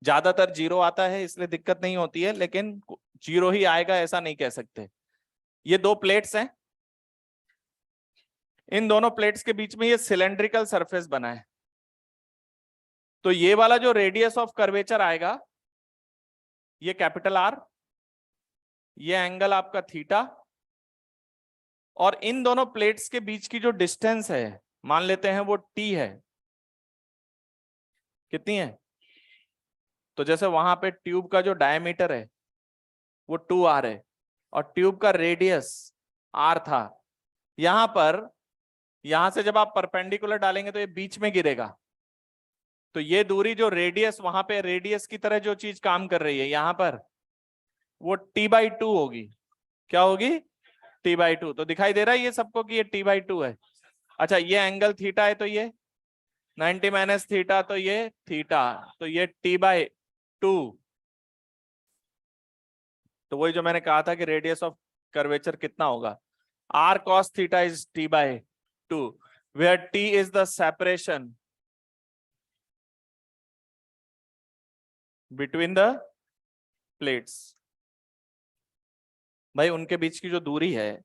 ज्यादातर जीरो आता है इसलिए दिक्कत नहीं होती है, लेकिन जीरो ही आएगा ऐसा नहीं कह सकते। ये दो प्लेट्स हैं, इन दोनों प्लेट्स के बीच में ये सिलेंड्रिकल सरफेस बना है। तो ये वाला जो रेडियस ऑफ कर्वेचर आएगा ये कैपिटल R, ये एंगल आपका थीटा, और इन दोनों प्लेट्स के बीच की जो डिस्टेंस है मान लेते हैं वो T है। कितनी है? तो जैसे वहां पे ट्यूब का जो डायमीटर है वो 2r है और ट्यूब का रेडियस r था। यहां पर, यहां से जब आप परपेंडिकुलर डालेंगे तो ये बीच में गिरेगा। तो ये दूरी जो रेडियस, वहां पे रेडियस की तरह जो चीज काम कर रही है यहां पर, वो T/2 होगी। क्या होगी? T/2। तो दिखाई दे रहा है ये सबको कि ये T/2 है। अच्छा ये एंगल थीटा है तो ये 90 माइनस थीटा, तो ये थीटा, तो ये T/2। तो वही जो मैंने कहा था कि रेडियस ऑफ कर्वेचर कितना होगा, r cos theta is T/2, where T is the separation between the plates। भाई उनके बीच की जो दूरी है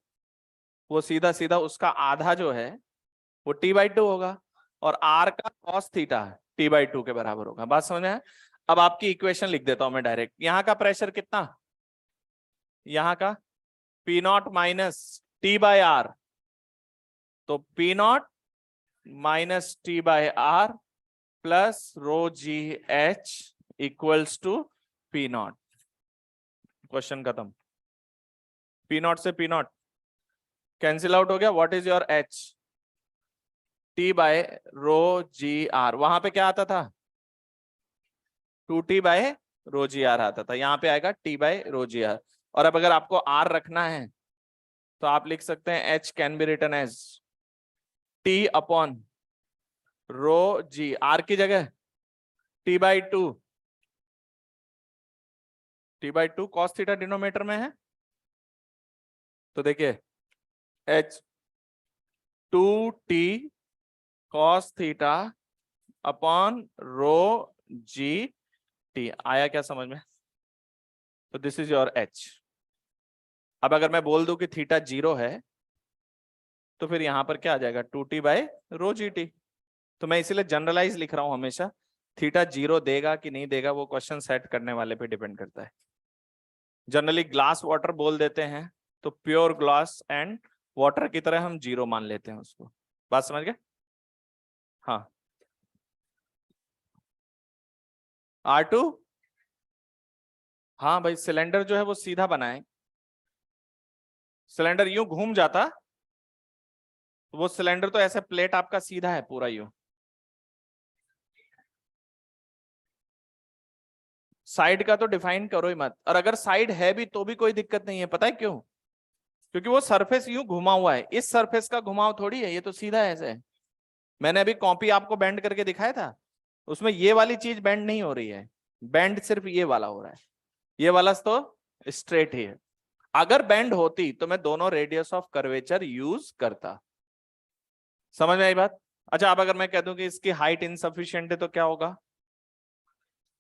वो सीधा सीधा उसका आधा जो है वो T/2 होगा, और r का cos थीटा T/2 के बराबर होगा। बात समझ में है? अब आपकी इक्वेशन लिख देता हूं मैं डायरेक्ट। यहां का प्रेशर कितना? यहां का P0 माइनस T/r, तो P0 minus T/r plus ρgh equals to P0। Question खत्म। P0 से P0 कैंसिल आउट हो गया। What is your H? T/ρgr। वहां पे क्या आता था? 2T/ρgr आता था, यहाँ पे आएगा T/ρgr। और अब अगर आपको R रखना है तो आप लिख सकते हैं H can be written as T/ρg, R की जगह T/2, T/2 cos theta denominator में है। तो देखिए H 2T cos theta upon ρg T। आया क्या समझ में? तो दिस इज योर H। अब अगर मैं बोल दूं कि थीटा 0 है तो फिर यहां पर क्या आ जाएगा? 2T/ρgt। तो मैं इसीलिए जनरलाइज लिख रहा हूं हमेशा। थीटा 0 देगा कि नहीं देगा वो क्वेश्चन सेट करने वाले पे डिपेंड करता है। जनरली ग्लास वाटर बोल देते हैं, तो प्योर ग्लास एंड वाटर की तरह हम 0 मान लेते हैं उसको। बात समझ गए? हाँ R2, हाँ भाई सिलेंडर जो है वो सीधा बना है। सिलेंडर यूं घूम जाता, वो सिलेंडर तो ऐसे प्लेट आपका सीधा है पूरा यूं। साइड का तो डिफाइन करो ही मत, और अगर साइड है भी तो भी कोई दिक्कत नहीं है। पता है क्यों? क्योंकि वो सरफेस यूं घुमा हुआ है, इस सरफेस का घुमाव थोड़ी है, ये तो सीधा है ऐसे। मैंने अभी कॉपी आपको बेंड करके दिखाया था, उसमें ये वाली चीज बेंड नहीं हो रही है, बेंड सिर्फ ये वाला हो रहा है। ये वाला तो स्ट्रेट ही है। अगर बेंड होती तो मैं दोनों रेडियस ऑफ कर्वेचर यूज करता। समझ में आई बात? अच्छा अब अगर मैं कह दूं कि इसकी हाइट इनसफिशिएंट है तो क्या होगा?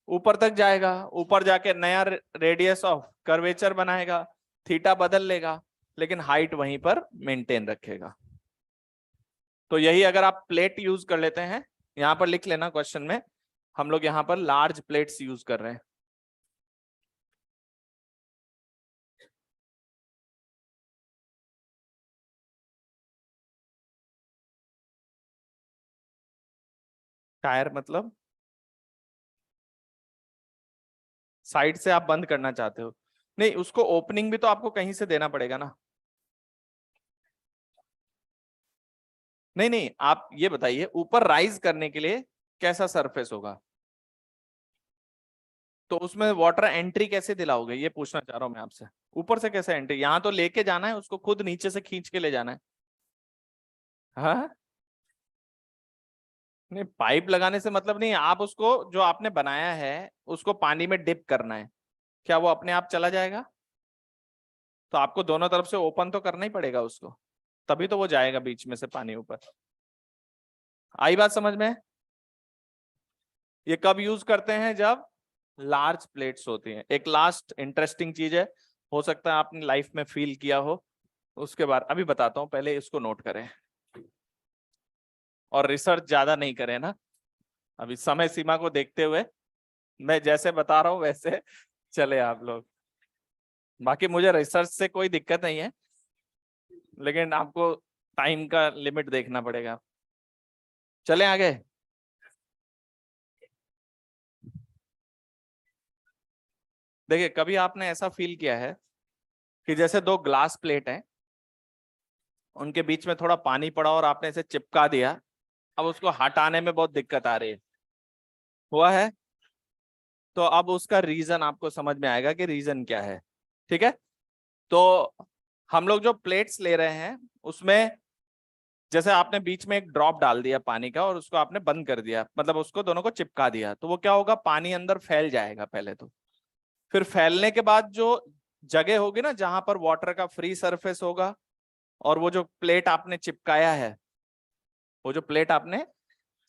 ऊपर तक जाएगा, ऊपर जाके नया रेडियस ऑफ कर्वेचर बनाएगा, थीटा बदल लेगा, लेकिन हाइट वहीं पर मेंटेन रखेगा। तो यही अगर आप प्लेट यूज कर लेते हैं, यहां पर लिख लेना क्वेश्चन में, हम लोग यहाँ पर लार्ज प्लेट्स यूज कर रहे हैं। टायर मतलब साइड से आप बंद करना चाहते हो? नहीं, उसको ओपनिंग भी तो आपको कहीं से देना पड़ेगा ना। नहीं नहीं, आप ये बताइए ऊपर राइज करने के लिए कैसा सरफेस होगा, तो उसमें वाटर एंट्री कैसे दिलाओगे, ये पूछना चाह रहा हूं मैं आपसे। ऊपर से कैसे एंट्री, यहाँ तो लेके जाना है उसको, खुद नीचे से खींच के ले जाना है। हाँ, नहीं पाइप लगाने से मतलब नहीं, आप उसको जो आपने बनाया है उसको पानी में डिप करना है, क्या वो अपने आप चला जाएगा? तो आपको दोनों तरफ से ओपन तो करना ही पड़ेगा उसको, तभी तो वो जाएगा बीच में से पानी ऊपर। आई बात समझ में? ये कब यूज करते हैं? जब लार्ज प्लेट्स होती हैं। एक लास्ट इंटरेस्टिंग चीज है, हो सकता है आपने लाइफ में फील किया हो, उसके बाद अभी बताता हूं, पहले इसको नोट करें और रिसर्च ज्यादा नहीं करें ना, अभी समय सीमा को देखते हुए मैं जैसे बता रहा हूं वैसे चले आप लोग। बाकी मुझे रिसर्च से कोई दिक्कत नहीं है, लेकिन आपको टाइम का लिमिट देखना पड़ेगा। चले आगे। देखिए, कभी आपने ऐसा फील किया है कि जैसे दो ग्लास प्लेट हैं, उनके बीच में थोड़ा पानी पड़ा और आपने इसे चिपका दिया, अब उसको हटाने में बहुत दिक्कत आ रही है? हुआ है? तो अब उसका रीजन आपको समझ में आएगा कि रीजन क्या है। ठीक है, तो हम लोग जो प्लेट्स ले रहे हैं उसमें जैसे आपने बीच में एक ड्रॉप डाल दिया पानी का और उसको आपने बंद कर दिया, मतलब उसको दोनों को चिपका दिया, तो वो क्या होगा, पानी अंदर फैल जाएगा पहले तो। फिर फैलने के बाद जो जगह होगी ना जहां पर वाटर का फ्री सरफेस होगा, और वो जो प्लेट आपने चिपकाया है, वो जो प्लेट आपने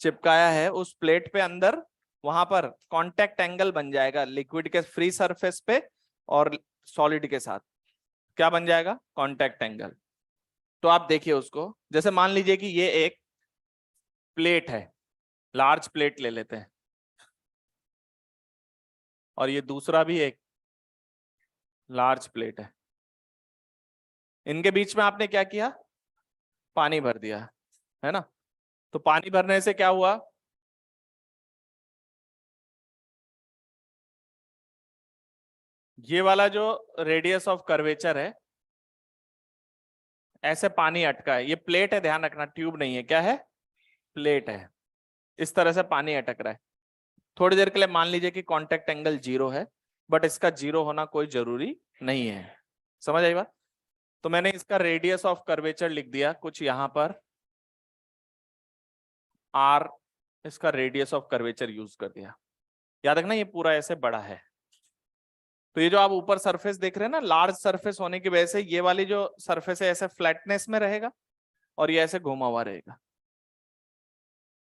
चिपकाया है उस प्लेट पे अंदर वहां पर कांटेक्ट एंगल बन जाएगा लिक्विड के फ्री सरफेस पे और सॉलिड के साथ। क्या बन जाएगा? Contact angle. तो आप देखिए उसको, जैसे मान लीजिए कि ये एक प्लेट है, लार्ज प्लेट ले लेते हैं, और ये दूसरा भी एक लार्ज प्लेट है। इनके बीच में आपने क्या किया? पानी भर दिया, है ना? तो पानी भरने से क्या हुआ? ये वाला जो रेडियस ऑफ कर्वेचर है, ऐसे पानी अटका है, ये प्लेट है, ध्यान रखना, ट्यूब नहीं है। क्या है? प्लेट है। इस तरह से पानी अटक रहा है। थोड़ी देर के लिए मान लीजिए कि कांटेक्ट एंगल 0 है, बट इसका 0 होना कोई जरूरी नहीं है। समझ आई बात? तो मैंने इसका रेडियस ऑफ कर्वेचर लिख दिया कुछ यहां पर आर, इसका रेडियस ऑफ कर्वेचर यूज कर दिया। याद रखना ये पूरा ऐसे बड़ा है। तो ये जो आप ऊपर सरफेस देख रहे हैं ना, लार्ज सरफेस होने की वजह से ये वाली जो सरफेस है ऐसे फ्लैटनेस में रहेगा और ये ऐसे घुमा हुआ रहेगा।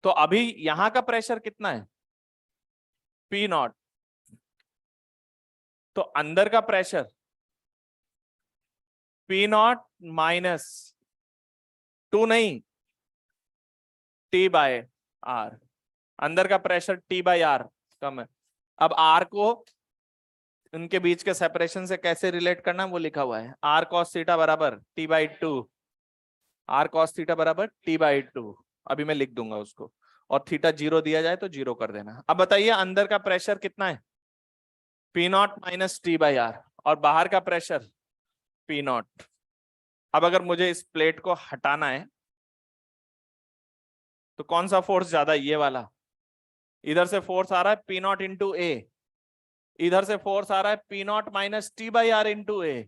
तो अभी यहां का प्रेशर कितना है? P not. तो अंदर का प्रेशर पी नॉट माइनस 2 नहीं, टी बाय आर। अंदर का प्रेशर टी बाय आर कम है। अब आर को उनके बीच के सेपरेशन से कैसे रिलेट करना है वो लिखा हुआ है, आर कॉस थीटा बराबर T by two. R cos theta बराबर टी बाई टू, अभी मैं लिख दूंगा उसको, और थीटा 0 दिया जाए तो 0 कर देना। अब बताइए अंदर का प्रेशर कितना है? P not minus T by R, और बाहर का प्रेशर पी नॉट। अब अगर मुझे इस प्लेट को हटाना है तो कौन सा फोर्स ज्यादा है? ये वाला। इधर से फोर्स आ रहा है पी नॉट इंटू ए, इधर से फोर्स आ रहा है P not minus T by R into A.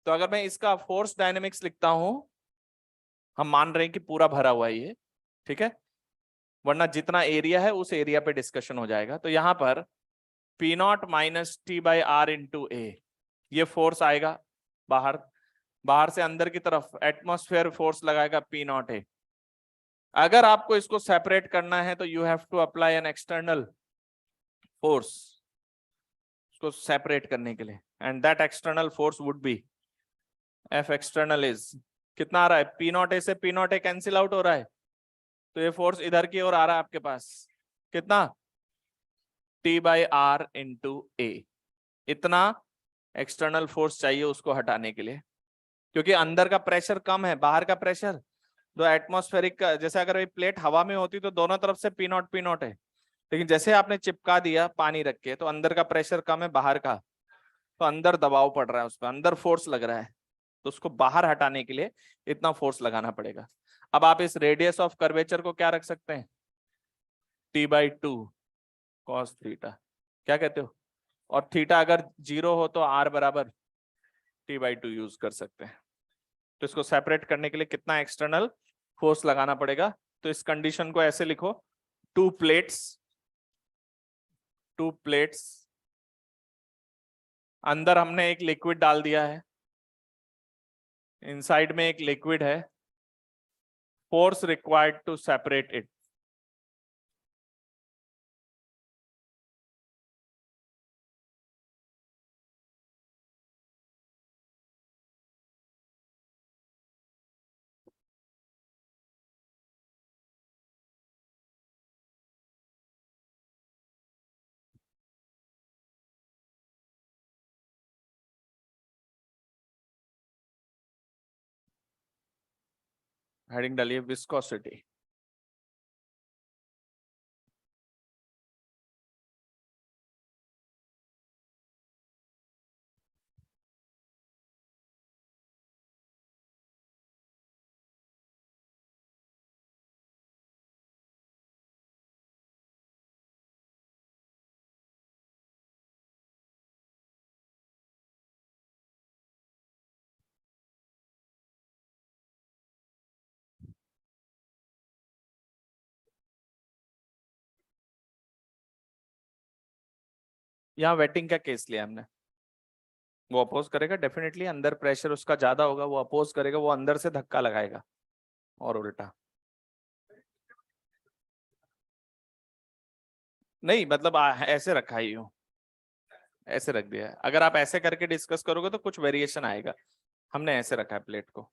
तो अगर मैं इसका फोर्स डायनेमिक्स लिखता हूं, हम मान रहे हैं कि पूरा भरा हुआ है ये, ठीक है, वरना जितना एरिया है उस एरिया पे डिस्कशन हो जाएगा। तो यहां पर P not minus T by R into A, ये फोर्स आएगा बाहर, बाहर से अंदर की तरफ एटमॉस्फेयर फोर्स लगाएगा पी नॉट ए। अगर आपको इसको सेपरेट करना है तो you have to apply an external force इसको सेपरेट करने के लिए, and that external force would be F external is, कितना आ रहा है? पी नॉट ए से P naught A cancel out हो रहा है, तो ये फोर्स इधर की ओर आ रहा है आपके पास, कितना? T/R into A। इतना एक्सटर्नल फोर्स चाहिए उसको हटाने के लिए, क्योंकि अंदर का प्रेशर कम है, बाहर का प्रेशर तो एटमॉस्फेरिक का, जैसे अगर ये प्लेट हवा में होती तो दोनों तरफ से P0 है, लेकिन जैसे आपने चिपका दिया पानी रख के तो अंदर का प्रेशर कम है बाहर का, तो अंदर दबाव पड़ रहा है, उस पर अंदर फोर्स लग रहा है, तो उसको बाहर हटाने के लिए इतना फोर्स लगाना पड़ेगा। अब आप इस रेडियस ऑफ कर्वेचर को क्या रख सकते हैं, T/2 cos थीटा, क्या कहते हो, और थीटा अगर 0 हो तो R बराबर T/2 यूज कर सकते हैं। तो इसको सेपरेट करने के लिए कितना एक्सटर्नल फोर्स लगाना पड़ेगा, तो इस कंडीशन को ऐसे लिखो, टू प्लेट्स, अंदर हमने एक लिक्विड डाल दिया है, इनसाइड में एक लिक्विड है, force required to separate it. Heading डालिए विस्कोसिटी। यहाँ वेटिंग का केस लिया हमने, वो अपोज करेगा डेफिनेटली, अंदर प्रेशर उसका ज्यादा होगा, वो अपोज करेगा, वो अंदर से धक्का लगाएगा और उल्टा नहीं, मतलब ऐसे रखा ही हूँ, ऐसे रख दिया है। अगर आप ऐसे करके डिस्कस करोगे तो कुछ वेरिएशन आएगा, हमने ऐसे रखा है प्लेट को,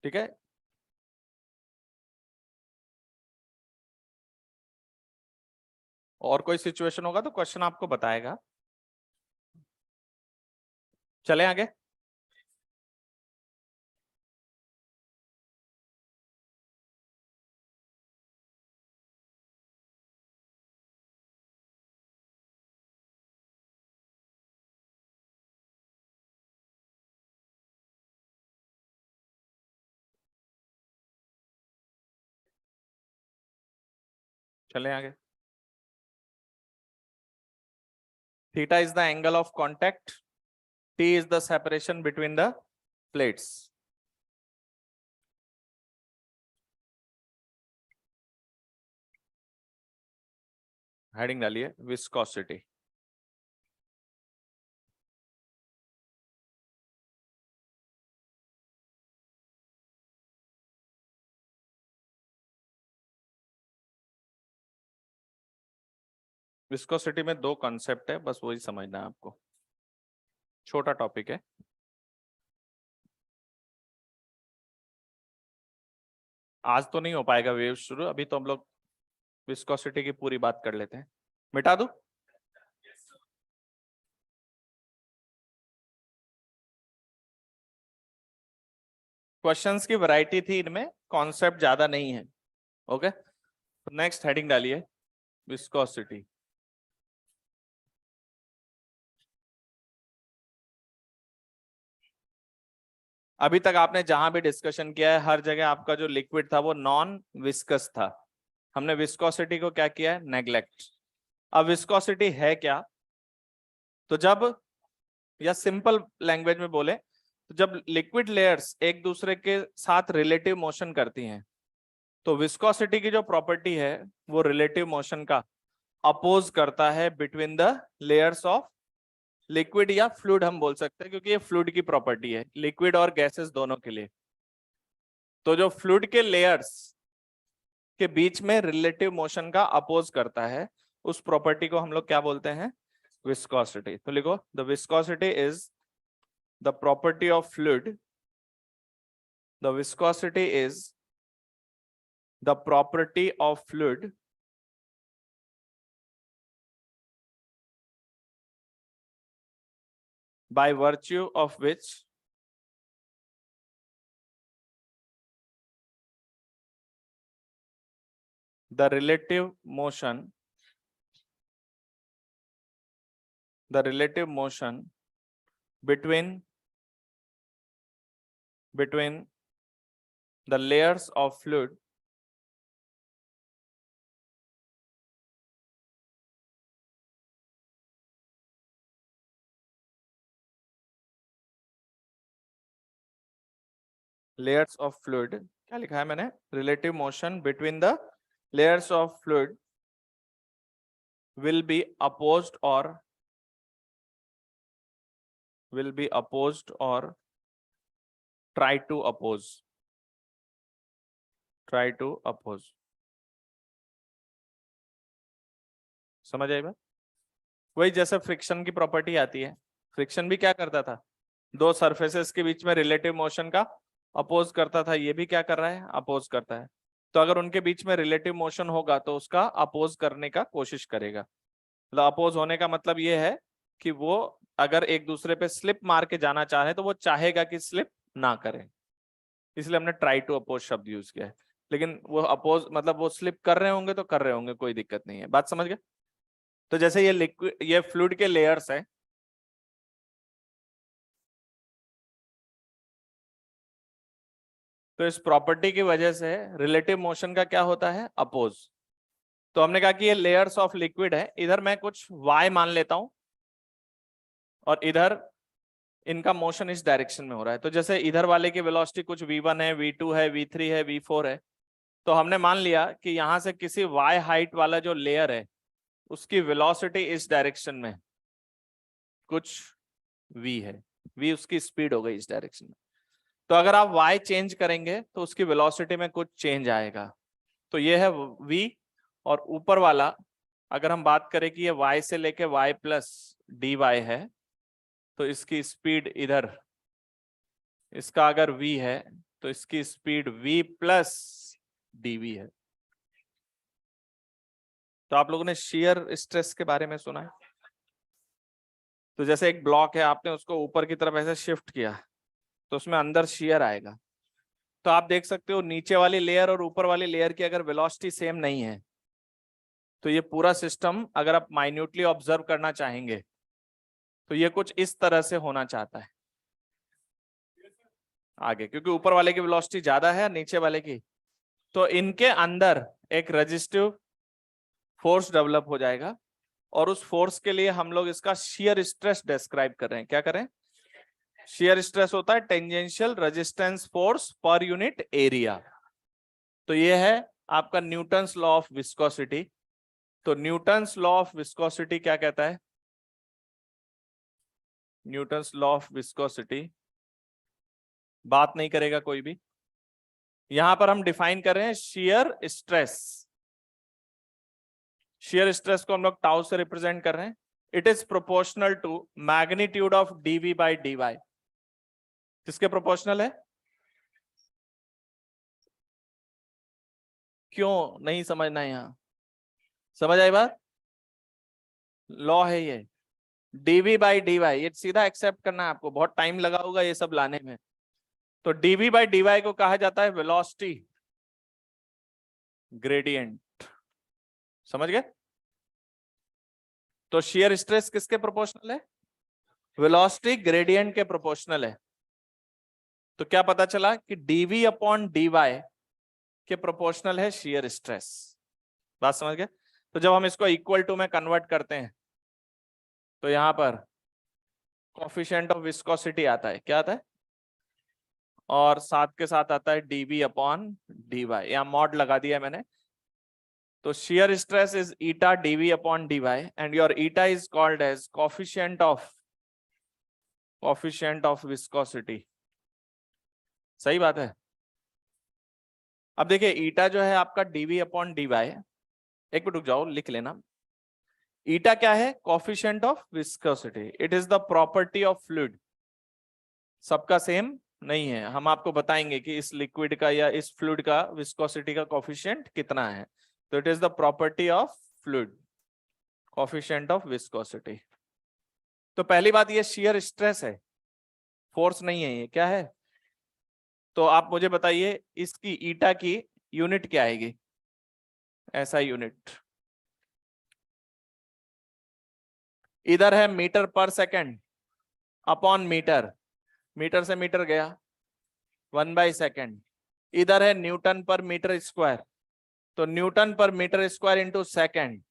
ठीक है। और कोई सिचुएशन होगा तो क्वेश्चन आपको बताएगा। चले आगे। चले आगे। Theta is the angle of contact, T is the separation between the plates. Heading डालिए विस्कोसिटी। विस्कोसिटी में दो कॉन्सेप्ट है, बस वही समझना है आपको, छोटा टॉपिक है। आज तो नहीं हो पाएगा वेव शुरू, अभी तो हम लोग विस्कोसिटी की पूरी बात कर लेते हैं। मिटा दूं? क्वेश्चंस की वैरायटी थी इनमें, कॉन्सेप्ट ज्यादा नहीं है। ओके, नेक्स्ट हेडिंग डालिए विस्कोसिटी। अभी तक आपने जहां भी डिस्कशन किया है हर जगह आपका जो लिक्विड था वो नॉन विस्कस था, हमने विस्कोसिटी को क्या किया है, नेग्लेक्ट। अब विस्कोसिटी है क्या, तो जब, या सिंपल लैंग्वेज में बोले तो जब लिक्विड लेयर्स एक दूसरे के साथ रिलेटिव मोशन करती हैं, तो विस्कोसिटी की जो प्रॉपर्टी है वो रिलेटिव मोशन का अपोज करता है between the layers of liquid, या फ्लूइड हम बोल सकते हैं, क्योंकि ये फ्लूइड की प्रॉपर्टी है, लिक्विड और गैसेस दोनों के लिए। तो जो फ्लूइड के लेयर्स के बीच में रिलेटिव मोशन का अपोज करता है, उस प्रॉपर्टी को हम लोग क्या बोलते हैं, विस्कोसिटी। तो लिखो, the viscosity is the property of fluid, the viscosity is the property of fluid by virtue of which the relative motion between the layers of fluid क्या लिखा है मैंने, relative motion between the layers of fluid will be opposed or try to oppose समझ आई बात? वही जैसे friction की property आती है, फ्रिक्शन भी क्या करता था, दो सरफेसेस के बीच में रिलेटिव मोशन का अपोज करता था, ये भी क्या कर रहा है, अपोज करता है। तो अगर उनके बीच में रिलेटिव मोशन होगा तो उसका अपोज करने का कोशिश करेगा। मतलब अपोज होने का मतलब ये है कि वो अगर एक दूसरे पे स्लिप मार के जाना चाहे तो वो चाहेगा कि स्लिप ना करे, इसलिए हमने ट्राई टू अपोज शब्द यूज किया है। लेकिन वो अपोज मतलब वो स्लिप कर रहे होंगे तो कर रहे होंगे, कोई दिक्कत नहीं है। बात समझ गए? तो जैसे ये लिक्विड, ये फ्लूइड के लेयर्स है, तो इस प्रॉपर्टी की वजह से रिलेटिव मोशन का क्या होता है, अपोज। तो हमने कहा कि ये लेयर्स ऑफ लिक्विड है, इधर मैं कुछ y मान लेता हूं और इधर इनका मोशन इस डायरेक्शन में हो रहा है। तो जैसे इधर वाले की वेलोसिटी कुछ v1 है, v2 है, v3 है, v4 है, तो हमने मान लिया कि यहां से किसी y हाइट वाला जो लेयर है उसकी वेलोसिटी इस डायरेक्शन में कुछ v है, v उसकी स्पीड हो गई इस डायरेक्शन में। तो अगर आप y चेंज करेंगे तो उसकी वेलोसिटी में कुछ चेंज आएगा। तो ये है v, और ऊपर वाला अगर हम बात करें कि ये y से लेके y प्लस dy है, तो इसकी स्पीड इधर, इसका अगर v है तो इसकी स्पीड v प्लस dv है। तो आप लोगों ने शियर स्ट्रेस के बारे में सुना है? तो जैसे एक ब्लॉक है, आपने उसको ऊपर की तरफ ऐसे शिफ्ट किया तो उसमें अंदर शियर आएगा। तो आप देख सकते हो नीचे वाली लेयर और ऊपर वाली लेयर की अगर वेलोसिटी सेम नहीं है तो ये पूरा सिस्टम अगर आप माइन्यूटली ऑब्जर्व करना चाहेंगे तो ये कुछ इस तरह से होना चाहता है आगे, क्योंकि ऊपर वाले की वेलोसिटी ज्यादा है नीचे वाले की, तो इनके अंदर एक रेजिस्टिव फोर्स डेवलप हो जाएगा और उस फोर्स के लिए हम लोग इसका शियर स्ट्रेस डिस्क्राइब कर रहे हैं। क्या करें? शियर स्ट्रेस होता है tangential resistance force per unit area. तो ये है आपका न्यूटन्स लॉ ऑफ विस्कोसिटी। तो न्यूटन्स लॉ ऑफ विस्कोसिटी क्या कहता है? न्यूटन्स लॉ ऑफ विस्कोसिटी बात नहीं करेगा कोई भी। यहां पर हम डिफाइन कर रहे हैं शियर स्ट्रेस। शियर स्ट्रेस को हम लोग टाउ से रिप्रेजेंट कर रहे हैं। It is proportional to magnitude of dv by dy. किसके प्रोपोर्शनल है? क्यों नहीं समझना है? यहां समझ आई बात? लॉ है ये, डीवी बाई डीवाई। ये सीधा एक्सेप्ट करना है आपको, बहुत टाइम लगा होगा ये सब लाने में। तो डीवी बाई डीवाई को कहा जाता है वेलोसिटी ग्रेडियंट। समझ गए? तो शियर स्ट्रेस किसके प्रोपोर्शनल है? वेलोसिटी ग्रेडियंट के प्रोपोर्शनल है। तो क्या पता चला कि डीवी अपॉन डीवाई के प्रोपोर्शनल है शियर स्ट्रेस। बात समझ गए? तो जब हम इसको इक्वल टू में कन्वर्ट करते हैं तो यहां पर कोफिशिएंट ऑफ विस्कोसिटी आता है। क्या आता है? और साथ के साथ आता है डीवी अपॉन डीवाई। यहां मॉड लगा दिया मैंने। तो shear stress is eta dv upon dy and your eta is called as coefficient of viscosity। सही बात है। अब देखिए ईटा जो है आपका dv अपॉन dy, एक मिनट रुक जाओ लिख लेना। ईटा क्या है? Coefficient of viscosity. It is the property of fluid. सबका सेम नहीं है, हम आपको बताएंगे कि इस लिक्विड का या इस फ्लूइड का विस्कोसिटी का कोफिशिएंट कितना है। तो it is the property of fluid, coefficient of viscosity. तो पहली बात ये शेयर स्ट्रेस है, फोर्स नहीं है, ये क्या है? तो आप मुझे बताइए इसकी ईटा की यूनिट क्या आएगी? ऐसा यूनिट इधर है मीटर पर सेकंड अपॉन मीटर, मीटर से मीटर गया 1/सेकंड। इधर है न्यूटन पर मीटर स्क्वायर, तो न्यूटन पर मीटर स्क्वायर इंटू सेकेंड,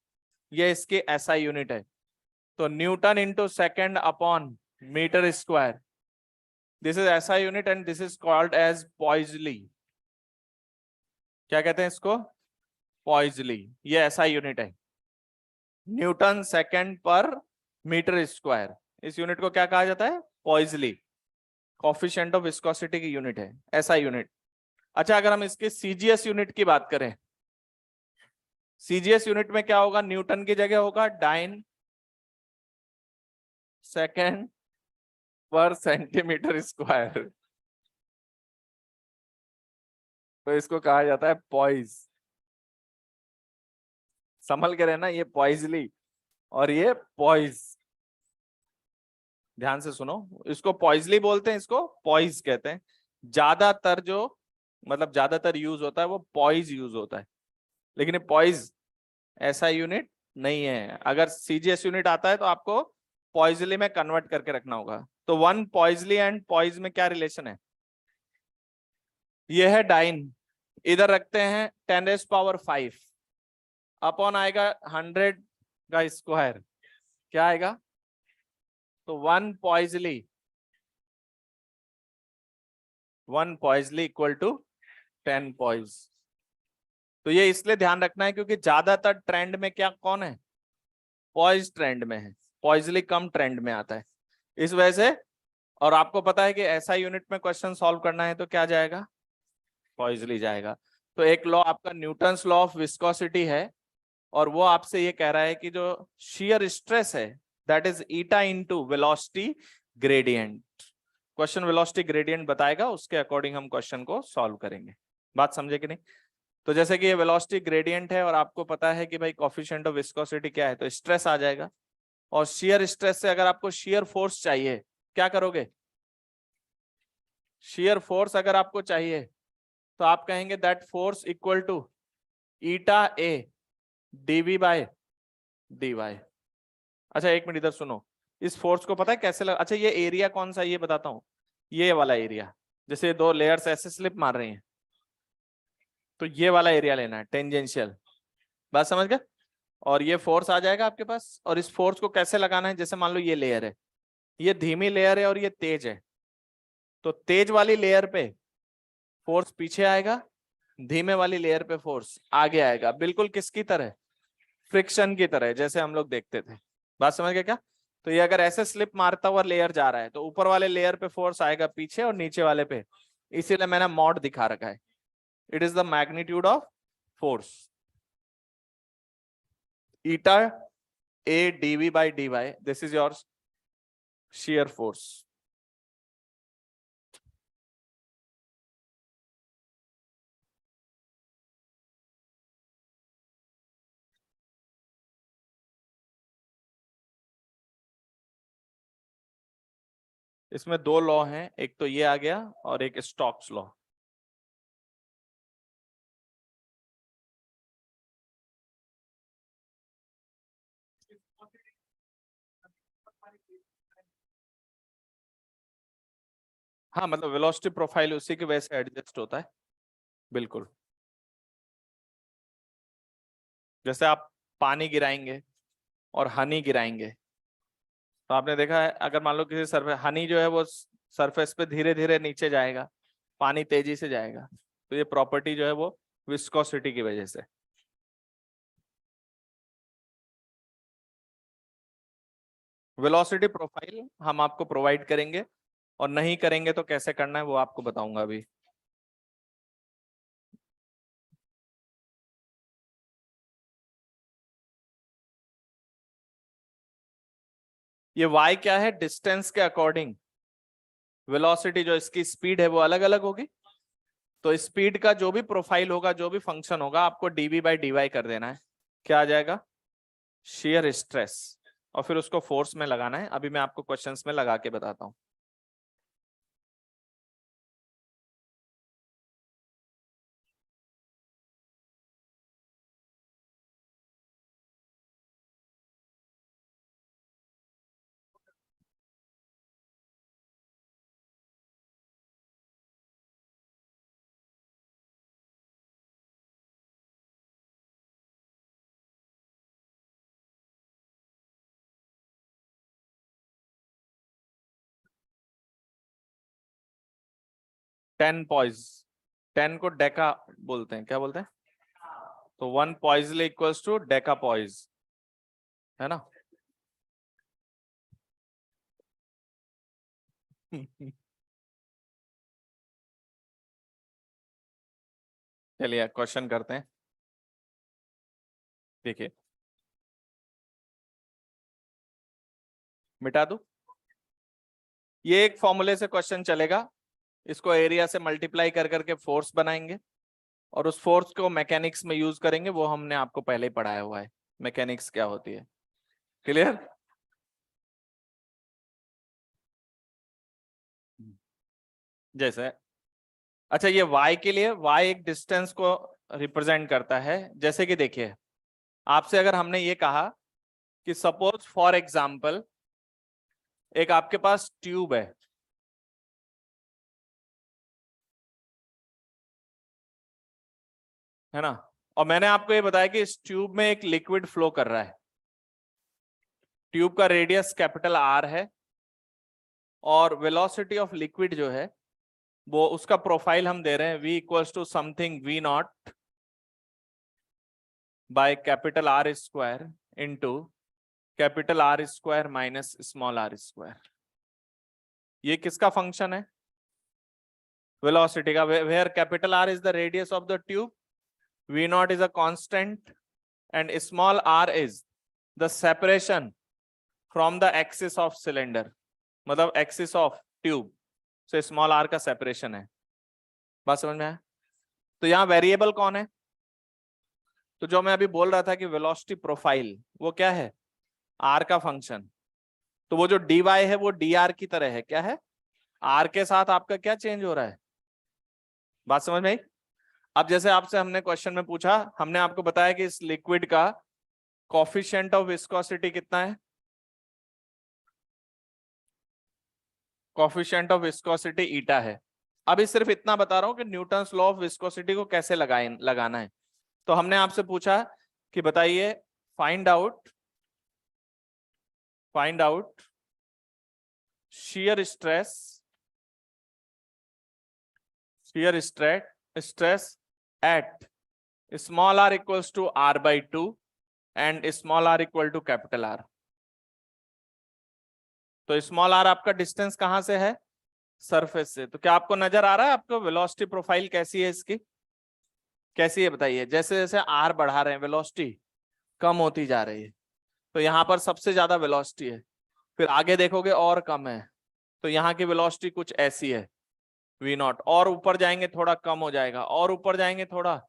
ये इसकी एसआई यूनिट है। तो newton into second upon metre square, this is SI unit and this is called as poiseuille. क्या कहते हैं इसको? पॉइजली। ये एसआई यूनिट है, न्यूटन सेकेंड पर मीटर स्क्वायर। इस यूनिट को क्या कहा जाता है? पॉइजली। कोफिशिएंट ऑफ विस्कोसिटी की यूनिट है, एसआई यूनिट। अच्छा, अगर हम इसके सीजीएस यूनिट की बात करें, सीजीएस यूनिट में क्या होगा? न्यूटन की जगह होगा डाइन सेकेंड पर सेंटीमीटर स्क्वायर, तो इसको कहा जाता है पॉइज। संभल के रहना, ये पॉइजली और ये पॉइज, ध्यान से सुनो। इसको पॉइजली बोलते हैं, इसको पॉइज कहते हैं। ज्यादातर जो मतलब ज्यादातर यूज होता है वो पॉइज यूज होता है, लेकिन ये पॉइज ऐसा यूनिट नहीं है। अगर सीजीएस यूनिट आता है तो आपको पॉइजली में कन्वर्ट करके रखना होगा। तो वन पॉइजली एंड पॉइज में क्या रिलेशन है? ये है डाइन, इधर रखते हैं 10⁵ अपॉन आएगा 100 का स्क्वायर, क्या आएगा? तो वन पॉइजली इक्वल टू 10 पॉइज। तो ये इसलिए ध्यान रखना है क्योंकि ज्यादातर ट्रेंड में क्या कौन है? पॉइज ट्रेंड में है, पॉइजली कम ट्रेंड में आता है, इस वजह से। और आपको पता है कि ऐसा यूनिट में क्वेश्चन सॉल्व करना है तो क्या जाएगा? पॉइजली जाएगा। तो एक लॉ आपका न्यूटन्स लॉ ऑफ विस्कोसिटी है, और वो आपसे ये कह रहा है कि जो शियर स्ट्रेस है that is eta into velocity gradient. Question velocity gradient बताएगा, उसके अकॉर्डिंग हम क्वेश्चन को सॉल्व करेंगे। बात समझे कि नहीं? तो जैसे कि ये वेलोसिटी ग्रेडियंट है और आपको पता है कि भाई कोफिशिएंट ऑफ विस्कोसिटी क्या है, तो स्ट्रेस आ जाएगा। और शियर स्ट्रेस से अगर आपको शियर फोर्स चाहिए, क्या करोगे? शियर फोर्स अगर आपको चाहिए तो आप कहेंगे that force equal to eta A dv by dy. अच्छा एक मिनट इधर सुनो, इस फोर्स को पता है कैसे लगा? अच्छा ये एरिया कौन सा है ये बताता हूँ, ये वाला एरिया, जैसे दो लेयर्स ऐसे स्लिप मार रही हैं तो ये वाला एरिया लेना है, टेंजेंशियल। बात समझ गए? और ये फोर्स आ जाएगा आपके पास, और इस फोर्स को कैसे लगाना है? जैसे मान लो ये लेयर है, ये धीमी लेयर है और ये तेज है, तो तेज वाली लेयर पे फोर्स पीछे आएगा, धीमे वाली लेयर पे फोर्स आगे आएगा, बिल्कुल किसकी तरह? फ्रिक्शन की तरह, जैसे हम लोग देखते थे। बात समझ गए क्या? तो ये अगर ऐसे स्लिप मारता हुआ लेयर जा रहा है तो ऊपर वाले लेयर पे फोर्स आएगा पीछे और नीचे वाले पे, इसीलिए मैंने मॉड दिखा रखा है। It is the magnitude of force eta A dv by dy, this is your shear force। इसमें दो लॉ हैं, एक तो ये आ गया और एक स्टोक्स लॉ। हाँ मतलब वेलोसिटी प्रोफाइल उसी की वजह से एडजस्ट होता है, बिल्कुल। जैसे आप पानी गिराएंगे और हनी गिराएंगे, तो आपने देखा है अगर मान लो किसी सरफेस, हनी जो है वो सरफेस पे धीरे धीरे नीचे जाएगा, पानी तेजी से जाएगा, तो ये प्रॉपर्टी जो है वो विस्कोसिटी की वजह से। वेलोसिटी प्रोफाइल हम आपको प्रोवाइड करेंगे, और नहीं करेंगे तो कैसे करना है वो आपको बताऊंगा अभी। ये y क्या है? डिस्टेंस के अकॉर्डिंग वेलोसिटी, जो इसकी स्पीड है वो अलग अलग होगी। तो स्पीड का जो भी प्रोफाइल होगा, जो भी फंक्शन होगा, आपको डीवी बाई डीवाई कर देना है। क्या आ जाएगा? Shear stress. और फिर उसको फोर्स में लगाना है। अभी मैं आपको क्वेश्चंस में लगा के बताता हूँ। टेन पॉइज, 10 को डेका बोलते हैं, क्या बोलते हैं? तो 1 पॉइजल इक्वल्स टू डेका पॉइज, है ना? चलिए क्वेश्चन करते हैं। देखिए, मिटा दूं? ये एक फॉर्मूले से क्वेश्चन चलेगा, इसको एरिया से मल्टीप्लाई कर करके फोर्स बनाएंगे और उस फोर्स को मैकेनिक्स में यूज करेंगे। वो हमने आपको पहले ही पढ़ाया हुआ है, मैकेनिक्स क्या होती है। क्लियर? जैसे, अच्छा, ये y के लिए, y एक डिस्टेंस को रिप्रेजेंट करता है। जैसे कि देखिए, आपसे अगर हमने ये कहा कि सपोज फॉर एग्जांपल एक आपके पास ट्यूब है ना, और मैंने आपको ये बताया कि इस ट्यूब में एक लिक्विड फ्लो कर रहा है। ट्यूब का रेडियस कैपिटल R है और वेलोसिटी ऑफ लिक्विड जो है वो, उसका प्रोफाइल हम दे रहे हैं v equals to something v not by capital R square into capital R square minus small r square. ये किसका फंक्शन है? वेलोसिटी का, where capital R is the radius of the tube, v not is a constant and small r is the separation from the axis of cylinder, मतलब axis of tube से small r का separation है। बात समझ में आया? तो यहाँ वेरिएबल कौन है? तो जो मैं अभी बोल रहा था कि वेलोसिटी प्रोफाइल, वो क्या है? r का फंक्शन। तो वो जो dy है वो dr की तरह है। क्या है? r के साथ आपका क्या चेंज हो रहा है? बात समझ में आई? अब जैसे आपसे हमने क्वेश्चन में पूछा, हमने आपको बताया कि इस लिक्विड का कोफिशिएंट ऑफ विस्कोसिटी कितना है? कोफिशिएंट ऑफ विस्कोसिटी ईटा है। अभी सिर्फ इतना बता रहा हूं कि न्यूटन्स लॉ ऑफ विस्कोसिटी को कैसे लगाना है। तो हमने आपसे पूछा कि बताइए, find out shear stress at small r equals to r by 2 and small r equal to capital R। तो स्मॉल r आपका डिस्टेंस कहां से है? सरफेस से। तो क्या आपको नजर आ रहा है आपको वेलोसिटी प्रोफाइल कैसी है इसकी? कैसी है बताइए? जैसे जैसे r बढ़ा रहे हैं वेलोसिटी कम होती जा रही है। तो यहाँ पर सबसे ज्यादा वेलोसिटी है, फिर आगे देखोगे और कम है। तो यहाँ की वेलोसिटी कुछ ऐसी है v नॉट, और ऊपर जाएंगे थोड़ा कम हो जाएगा, और ऊपर जाएंगे थोड़ा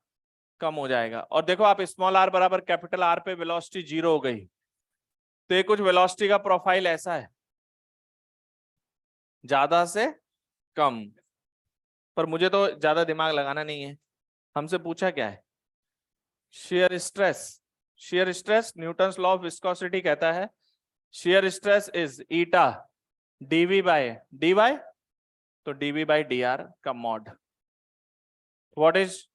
कम हो जाएगा। और देखो आप स्मॉल r बराबर कैपिटल R पे वेलोसिटी 0 हो गई। तो ये कुछ वेलोसिटी का प्रोफाइल ऐसा है, ज्यादा से कम। पर मुझे तो ज्यादा दिमाग लगाना नहीं है। हमसे पूछा क्या है? Shear stress newton's law of viscosity कहता है shear stress is eta dv by dy, तो dv बाय dr का मॉड व्हाट इज,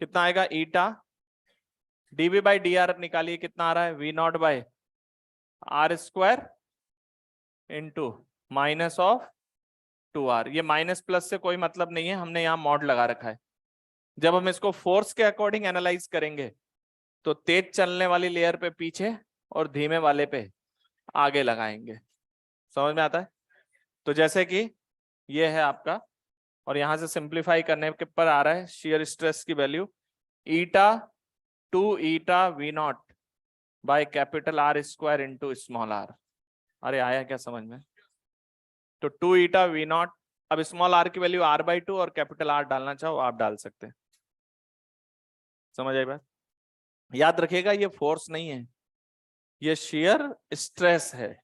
कितना आएगा? ईटा dv बाय dr निकालिए, कितना आ रहा है? v not by r square into minus of 2r। ये माइनस प्लस से कोई मतलब नहीं है, हमने यहाँ मॉड लगा रखा है। जब हम इसको फोर्स के अकॉर्डिंग एनालाइज करेंगे तो तेज चलने वाली लेयर पे पीछे और धीमे वाले पे आगे लगाएंगे। समझ में आता है? तो जैसे कि ये है आपका, और यहां से सिंप्लीफाई करने के पर आ रहा है शियर स्ट्रेस की value eta 2 eta V not by capital R square into small r। अरे आया क्या समझ में? तो 2 ईटा वी नॉट, अब स्मॉल r की वैल्यू r बाई 2 और कैपिटल R डालना चाहो आप डाल सकते हैं। समझ आई बात? याद रखिएगा ये फोर्स नहीं है, ये shear stress है।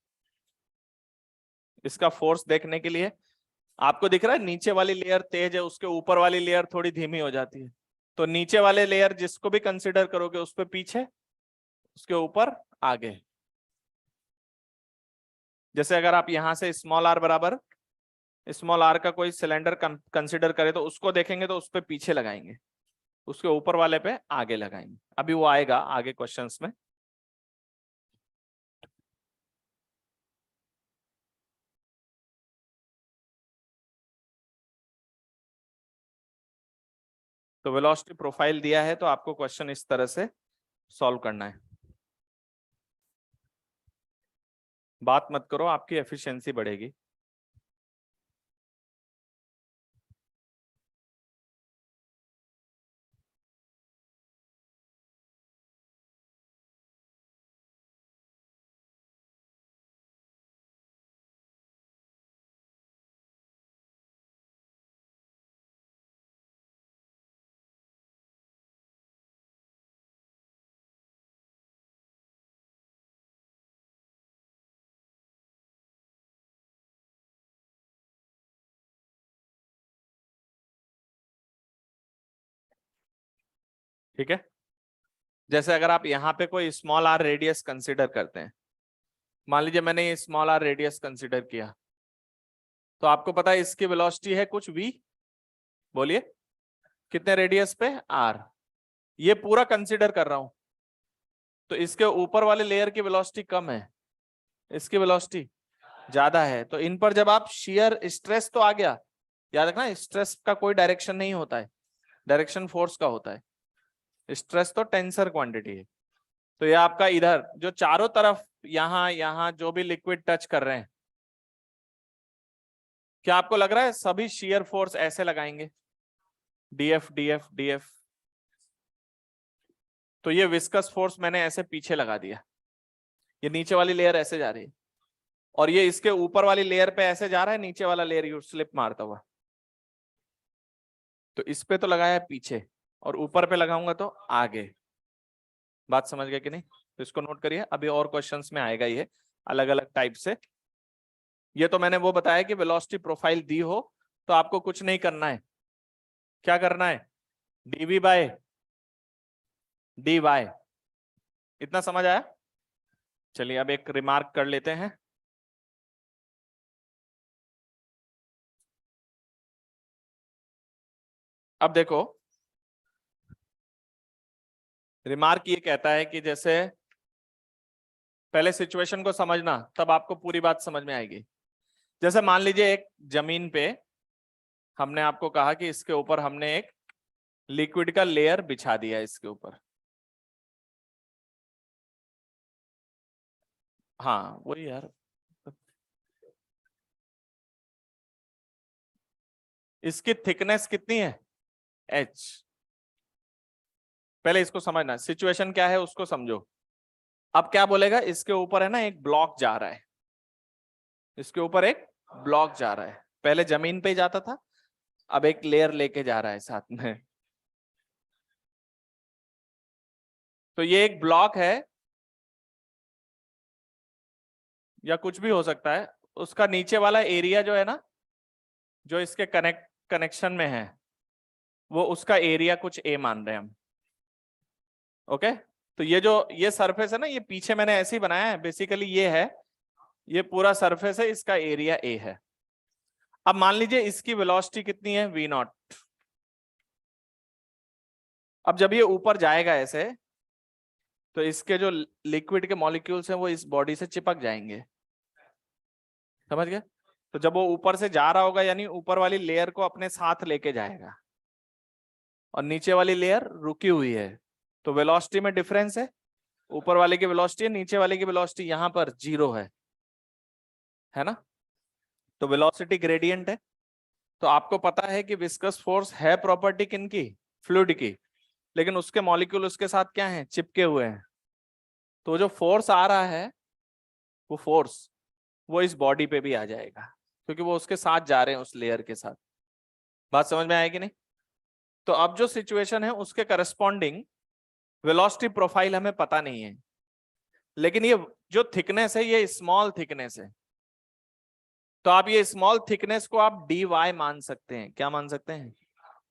इसका फोर्स देखने के लिए आपको दिख रहा है नीचे वाली लेयर तेज है, उसके ऊपर वाली लेयर थोड़ी धीमी हो जाती है। तो नीचे वाले लेयर जिसको भी कंसीडर करोगे उस पे पीछे, उसके ऊपर आगे। जैसे अगर आप यहां से स्मॉल आर बराबर स्मॉल आर का कोई सिलेंडर कंसीडर करें तो उसको देखेंगे तो उस पे पीछे लगाएंगे, उसके ऊपर वाले पे आगे लगाएंगे। अभी वो आएगा आगे क्वेश्चंस में। तो वेलोसिटी प्रोफाइल दिया है तो आपको क्वेश्चन इस तरह से सॉल्व करना है। बात मत करो, आपकी एफिशिएंसी बढ़ेगी। ठीक है, जैसे अगर आप यहाँ पे कोई स्मॉल आर रेडियस कंसीडर करते हैं, मान लीजिए मैंने ये स्मॉल आर रेडियस कंसीडर किया, तो आपको पता है इसकी वेलोसिटी है कुछ v, बोलिए कितने रेडियस पे r, ये पूरा कंसीडर कर रहा हूं। तो इसके ऊपर वाले लेयर की वेलोसिटी कम है, इसकी वेलोसिटी ज्यादा है। तो इन पर जब आप शियर स्ट्रेस, तो आ गया, याद रखना स्ट्रेस का कोई डायरेक्शन नहीं होता है, डायरेक्शन फोर्स का होता है। स्ट्रेस तो टेंसर क्वांटिटी है। तो ये आपका इधर जो चारों तरफ यहां जो भी लिक्विड टच कर रहे हैं, क्या आपको लग रहा है सभी शियर फोर्स ऐसे लगाएंगे, डीएफ डीएफ डीएफ? तो ये विस्कस फोर्स मैंने ऐसे पीछे लगा दिया, ये नीचे वाली लेयर ऐसे जा रही है और ये इसके ऊपर वाली लेयर पे ऐसे जा रहा है, नीचे वाला लेयर यू स्लिप मारता हुआ। तो इस पे तो लगाया है पीछे और ऊपर पे लगाऊंगा तो आगे। बात समझ गए कि नहीं? तो इसको नोट करिए, अभी और क्वेश्चंस में आएगा ये अलग अलग टाइप से। ये तो मैंने वो बताया कि वेलोसिटी प्रोफाइल दी हो तो आपको कुछ नहीं करना है, क्या करना है, डीवी बाय डी वाई। इतना समझ आया? चलिए अब एक रिमार्क कर लेते हैं। अब देखो, रिमार्क ये कहता है कि जैसे पहले सिचुएशन को समझना, तब आपको पूरी बात समझ में आएगी। जैसे मान लीजिए एक जमीन पे हमने आपको कहा कि इसके ऊपर हमने एक लिक्विड का लेयर बिछा दिया, इसके ऊपर, हाँ वही यार, इसकी थिकनेस कितनी है, h। पहले इसको समझना, सिचुएशन क्या है उसको समझो। अब क्या बोलेगा, इसके ऊपर है ना एक ब्लॉक जा रहा है, इसके ऊपर एक ब्लॉक जा रहा है, पहले जमीन पे ही जाता था, अब एक लेयर लेके जा रहा है साथ में। तो ये एक ब्लॉक है या कुछ भी हो सकता है, उसका नीचे वाला एरिया जो है ना, जो इसके कनेक्शन में है, वो उसका एरिया कुछ ए मान रहे हैं हम। ओके, तो ये सरफेस है ना, ये पीछे मैंने ऐसे ही बनाया है, बेसिकली ये है, ये पूरा सरफेस है, इसका एरिया ए है। अब मान लीजिए इसकी वेलोसिटी कितनी है, वी नॉट। अब जब ये ऊपर जाएगा ऐसे, तो इसके जो लिक्विड के मॉलिक्यूल्स हैं वो इस बॉडी से चिपक जाएंगे, समझ गए? तो जब वो ऊपर से जा रहा होगा, यानी ऊपर वाली लेयर को अपने साथ लेके जाएगा और नीचे वाली लेयर रुकी हुई है, तो वेलोसिटी में डिफरेंस है, ऊपर वाले की वेलोसिटी है, नीचे वाले की वेलोसिटी यहां पर 0 है ना? तो वेलोसिटी ग्रेडियंट है। तो आपको पता है कि विस्कस फोर्स है प्रॉपर्टी किनकी, फ्लूइड की, लेकिन उसके मॉलिक्यूल उसके साथ क्या हैं, चिपके हुए हैं। तो जो फोर्स आ रहा है, वो फोर्स वो इस बॉडी पे भी आ जाएगा, क्योंकि वो उसके साथ जा रहे हैं, उस लेयर के साथ। बात समझ में आएगी नहीं? तो अब जो सिचुएशन है उसके करस्पॉन्डिंग वेलोसिटी प्रोफाइल हमें पता नहीं है, लेकिन ये जो थिकनेस है ये स्मॉल थिकनेस है, तो आप ये स्मॉल थिकनेस को आप dy मान सकते हैं। क्या मान सकते हैं?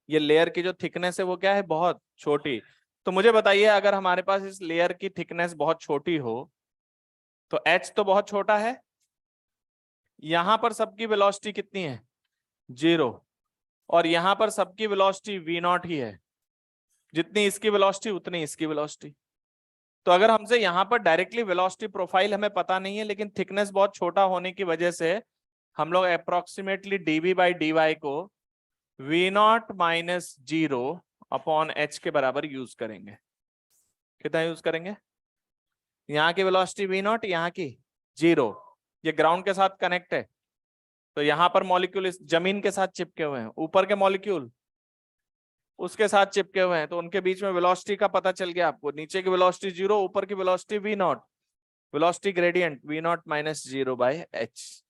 ये लेयर की जो थिकनेस है वो क्या है, बहुत छोटी। तो मुझे बताइए, अगर हमारे पास इस लेयर की थिकनेस बहुत छोटी हो तो h तो बहुत छोटा है, यहां पर सबकी वेलोसिटी कितनी है, 0, और यहां पर सबकी वेलोसिटी v0 ही है, जितनी इसकी वेलोसिटी उतनी इसकी वेलोसिटी। तो अगर हमसे यहाँ पर डायरेक्टली वेलोसिटी प्रोफाइल हमें पता नहीं है, लेकिन थिकनेस बहुत छोटा होने की वजह से हम लोग अप्रोक्सीमेटली dv/dy को v0 माइनस 0 अपॉन h के बराबर यूज करेंगे। कितना यूज करेंगे? यहाँ की वेलोसिटी v0, यहाँ की 0, ये ग्राउंड के साथ कनेक्ट है, तो यहाँ पर मॉलिक्यूल इस जमीन के साथ चिपके हुए हैं, ऊपर के मॉलिक्यूल उसके साथ चिपके हुए हैं, तो उनके बीच में वेलोसिटी का पता चल गया आपको। नीचे की वेलोसिटी 0, ऊपर की velocity v0, velocity gradient v0 minus 0/h।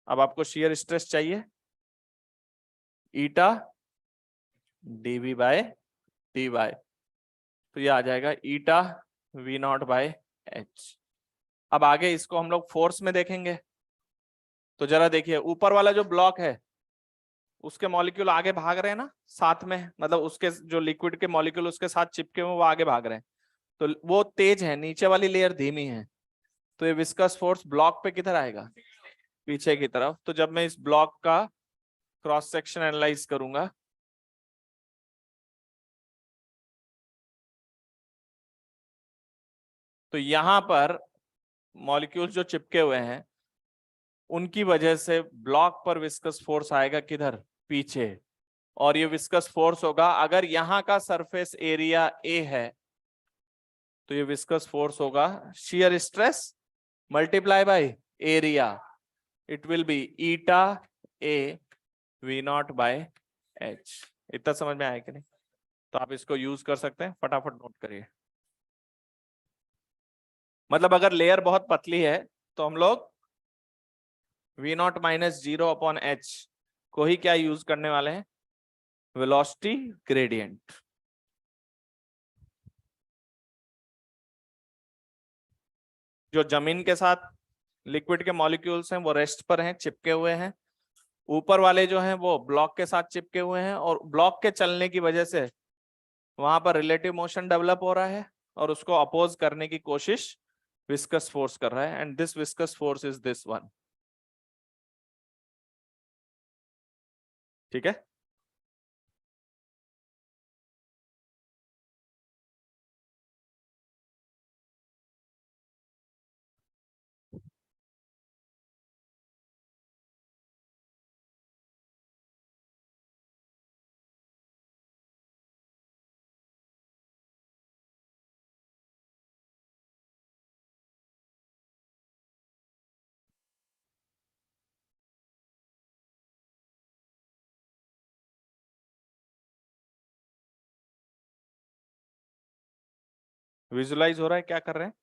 अब आपको शियर स्ट्रेस चाहिए, ईटा dv/dy, तो ये आ जाएगा ईटा v0/h। अब आगे इसको हम लोग फोर्स में देखेंगे, तो जरा देखिए ऊपर वाला जो ब्लॉक है उसके मॉलिक्यूल आगे भाग रहे हैं ना साथ में, मतलब उसके जो लिक्विड के मॉलिक्यूल उसके साथ चिपके हुए वो आगे भाग रहे हैं, तो वो तेज है, नीचे वाली लेयर धीमी है, तो ये विस्कस फोर्स ब्लॉक पे किधर आएगा, पीछे की तरफ। तो जब मैं इस ब्लॉक का क्रॉस सेक्शन एनालाइज करूंगा, तो यहां पर मॉलिक्यूल्स जो चिपके हुए हैं उनकी वजह से ब्लॉक पर विस्कस फोर्स आएगा किधर, पीछे, और ये विस्कस फोर्स होगा, अगर यहाँ का सरफेस एरिया ए है तो ये विस्कस फोर्स होगा shear stress multiply by area, it will be eta A v0/h। इतना समझ में आया कि नहीं? तो आप इसको यूज कर सकते हैं, फटाफट नोट करिए। मतलब अगर लेयर बहुत पतली है तो हम लोग v0 माइनस 0/h को ही क्या यूज करने वाले हैं, वेलोसिटी ग्रेडियंट। जो जमीन के साथ लिक्विड के मॉलिक्यूल्स हैं वो रेस्ट पर हैं, चिपके हुए हैं, ऊपर वाले जो हैं वो ब्लॉक के साथ चिपके हुए हैं, और ब्लॉक के चलने की वजह से वहां पर रिलेटिव मोशन डेवलप हो रहा है, और उसको अपोज करने की कोशिश विस्कस फोर्स कर रहा है, and this viscous force is this one. ठीक है? विजुलाइज हो रहा है, क्या कर रहे हैं?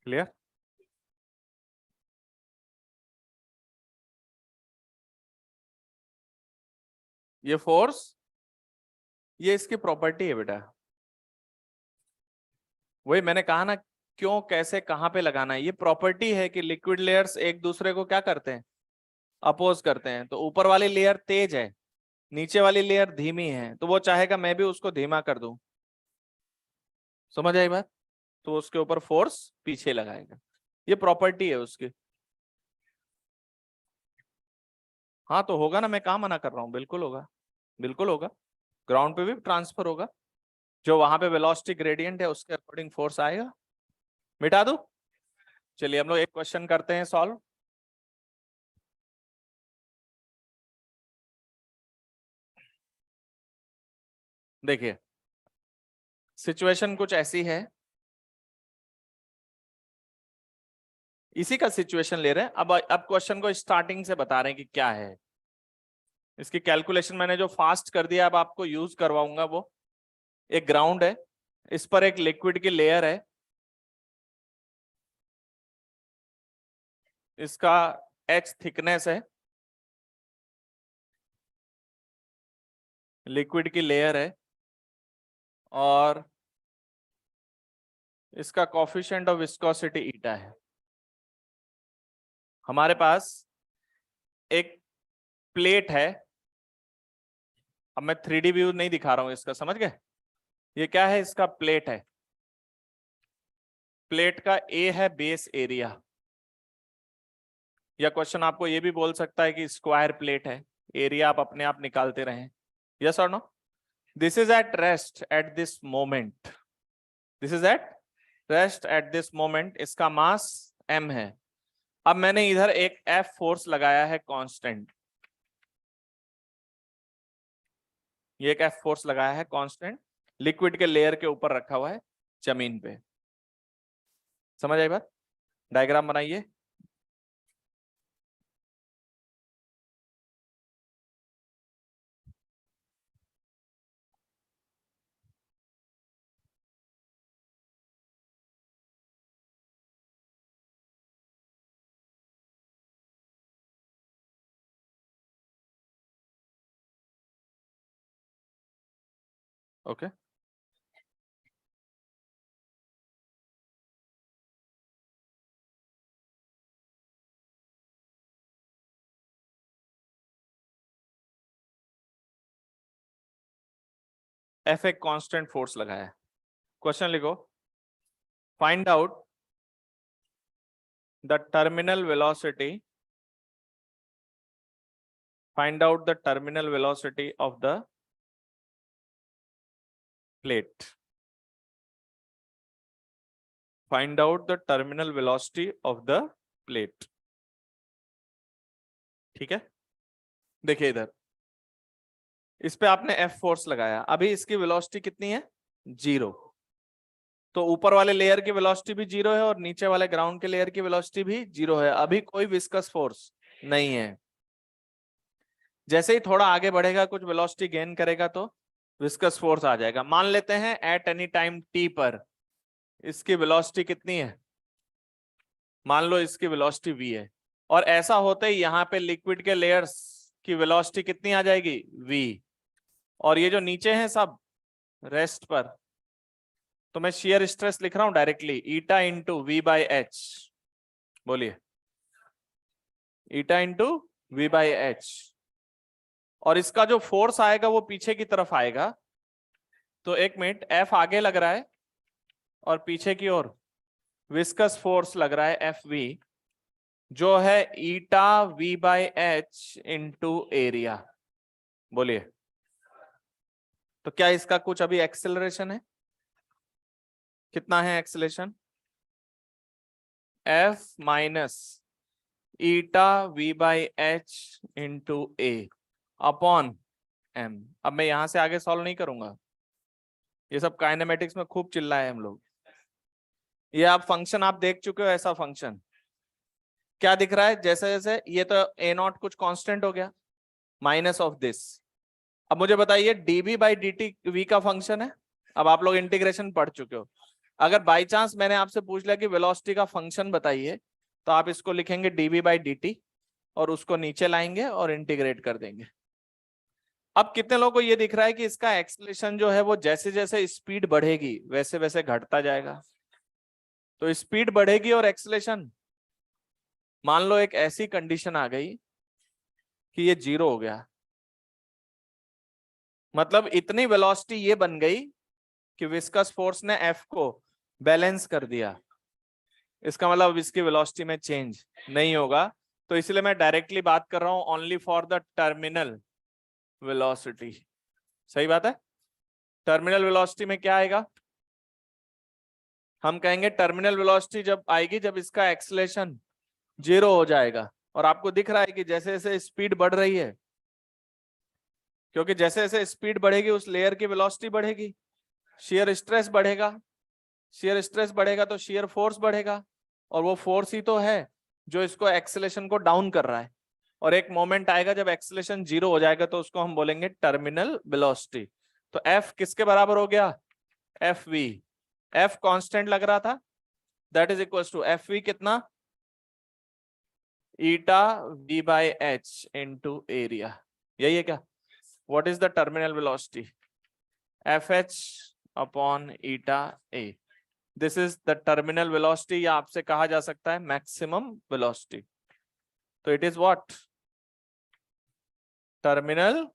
क्लियर? ये फोर्स, ये इसकी प्रॉपर्टी है बेटा, वही मैंने कहा ना, क्यों कैसे कहां पे लगाना है, ये प्रॉपर्टी है कि लिक्विड लेयर्स एक दूसरे को क्या करते हैं, अपोज करते हैं। तो ऊपर वाली लेयर तेज है, नीचे वाली लेयर धीमी है, तो वो चाहेगा मैं भी उसको धीमा कर दूं। समझ आई बात? तो उसके ऊपर फोर्स पीछे लगाएगा, ये प्रॉपर्टी है उसकी। हाँ तो होगा ना, मैं कहाँ मना कर रहा हूँ, बिल्कुल होगा, बिल्कुल होगा, ग्राउंड पे भी ट्रांसफर होगा, जो वहां पे वेलोसिटी ग्रेडियंट है उसके अकॉर्डिंग फोर्स आएगा। मिटा दूं? चलिए हम लोग एक क्वेश्चन करते हैं सॉल्व। देखिए सिचुएशन कुछ ऐसी है, इसी का सिचुएशन ले रहे हैं। अब क्वेश्चन को स्टार्टिंग से बता रहे हैं कि क्या है। इसकी कैलकुलेशन मैंने जो फास्ट कर दिया, अब आपको यूज करवाऊंगा। वो एक ग्राउंड है, इस पर एक लिक्विड की लेयर है, इसका H थिकनेस है, लिक्विड की लेयर है, और इसका कोफिशिएंट ऑफ विस्कोसिटी ईटा है। हमारे पास एक प्लेट है। अब मैं 3D व्यू नहीं दिखा रहा हूं इसका, समझ गए? ये क्या है? इसका प्लेट है। प्लेट का ए है बेस एरिया, या क्वेश्चन आपको ये भी बोल सकता है कि स्क्वायर प्लेट है। एरिया आप अपने आप निकालते रहें। यस और no? This is at rest at this moment, this is at rest at this moment. इसका मास m है। अब मैंने इधर एक F फोर्स लगाया है कांस्टेंट, ये एक F फोर्स लगाया है कांस्टेंट, लिक्विड के लेयर के ऊपर रखा हुआ है जमीन पे। समझ आई बात? डायग्राम बनाइए। ओके, F एक कांस्टेंट फोर्स लगाया है। क्वेश्चन लिखो, find out the terminal velocity, find out the terminal velocity of the plate, find out the terminal velocity of the plate। ठीक है, देखिए इधर इस पे आपने F फोर्स लगाया, अभी इसकी वेलोसिटी कितनी है? 0। तो ऊपर वाले लेयर की वेलोसिटी भी 0 है और नीचे वाले ग्राउंड के लेयर की वेलोसिटी भी 0 है। अभी कोई विस्कस फोर्स नहीं है। जैसे ही थोड़ा आगे बढ़ेगा, कुछ वेलोसिटी गेन करेगा, तो विस्कस फोर्स आ जाएगा। मान लेते हैं एट एनी टाइम t पर इसकी वेलोसिटी कितनी है? मान लो इसकी वेलोसिटी v है, और ऐसा होते ही यहाँ पे लिक्विड के लेयर्स की वेलोसिटी कितनी आ जाएगी? v। और ये जो नीचे हैं सब रेस्ट पर, तो मैं शियर स्ट्रेस लिख रहा हूं directly, eta into v by H. बोलिए, eta into v by H. और इसका जो फोर्स आएगा वो पीछे की तरफ आएगा। तो एक मिनट, F आगे लग रहा है और पीछे की ओर विस्कस फोर्स लग रहा है FV, जो है ईटा v by H into area. बोलिए, तो क्या इसका कुछ अभी एक्सेलरेशन है? कितना है acceleration? F minus eta v by H into A upon m। अब मैं यहां से आगे सॉल्व नहीं करूंगा, ये सब काइनेमेटिक्स में खूब चिल्लाए हम लोग। ये आप फंक्शन आप देख चुके हो। ऐसा फंक्शन क्या दिख रहा है? जैसे जैसे ये तो ए नॉट कुछ कांस्टेंट हो गया, माइनस ऑफ दिस। अब मुझे बताइए, dB बाई dt v का फंक्शन है। अब आप लोग इंटीग्रेशन पढ़ चुके हो। अगर बाई चांस मैंने आपसे पूछ लिया कि वेलोसिटी का फंक्शन बताइए, तो आप इसको लिखेंगे dB बाई dt और उसको नीचे लाएंगे और इंटीग्रेट कर देंगे। अब कितने लोगों को ये दिख रहा है कि इसका एक्सेलरेशन जो है वो जैसे जैसे स्पीड बढ़ेगी वैसे वैसे घटता जाएगा? तो स्पीड बढ़ेगी और एक्सेलरेशन, मान लो एक ऐसी कंडीशन आ गई कि ये 0 हो गया, मतलब इतनी वेलोसिटी ये बन गई कि विस्कस फोर्स ने F को बैलेंस कर दिया। इसका मतलब इसकी वेलोसिटी में चेंज नहीं होगा। तो इसलिए मैं डायरेक्टली बात कर रहा हूं only for the terminal velocity. सही बात है? टर्मिनल वेलोसिटी में क्या आएगा? हम कहेंगे टर्मिनल वेलोसिटी जब आएगी जब इसका एक्सेलरेशन 0 हो जाएगा। और आपको दिख रहा है कि जैसे जैसे स्पीड बढ़ रही है, क्योंकि जैसे जैसे स्पीड बढ़ेगी उस लेयर की वेलोसिटी बढ़ेगी। शियर स्ट्रेस बढ़ेगा, शियर स्ट्रेस बढ़ेगा तो शियर फोर्स बढ़ेगा, और वो फोर्स ही तो है जो इसको एक्सेलेरेशन को डाउन कर रहा है। और एक मोमेंट आएगा जब एक्सेलेरेशन 0 हो जाएगा तो उसको हम बोलेंगे टर्मिनल वेलोसिटी। तो F किसके बराबर हो गया? FV। F कांस्टेंट लग रहा था, that is equal to FV कितना? Eta V by H into area. यही है क्या? What is the terminal velocity? FH upon eta A। This is the terminal velocity, या आपसे कहा जा सकता है मैक्सिमम वेलोसिटी। तो it is what? Terminal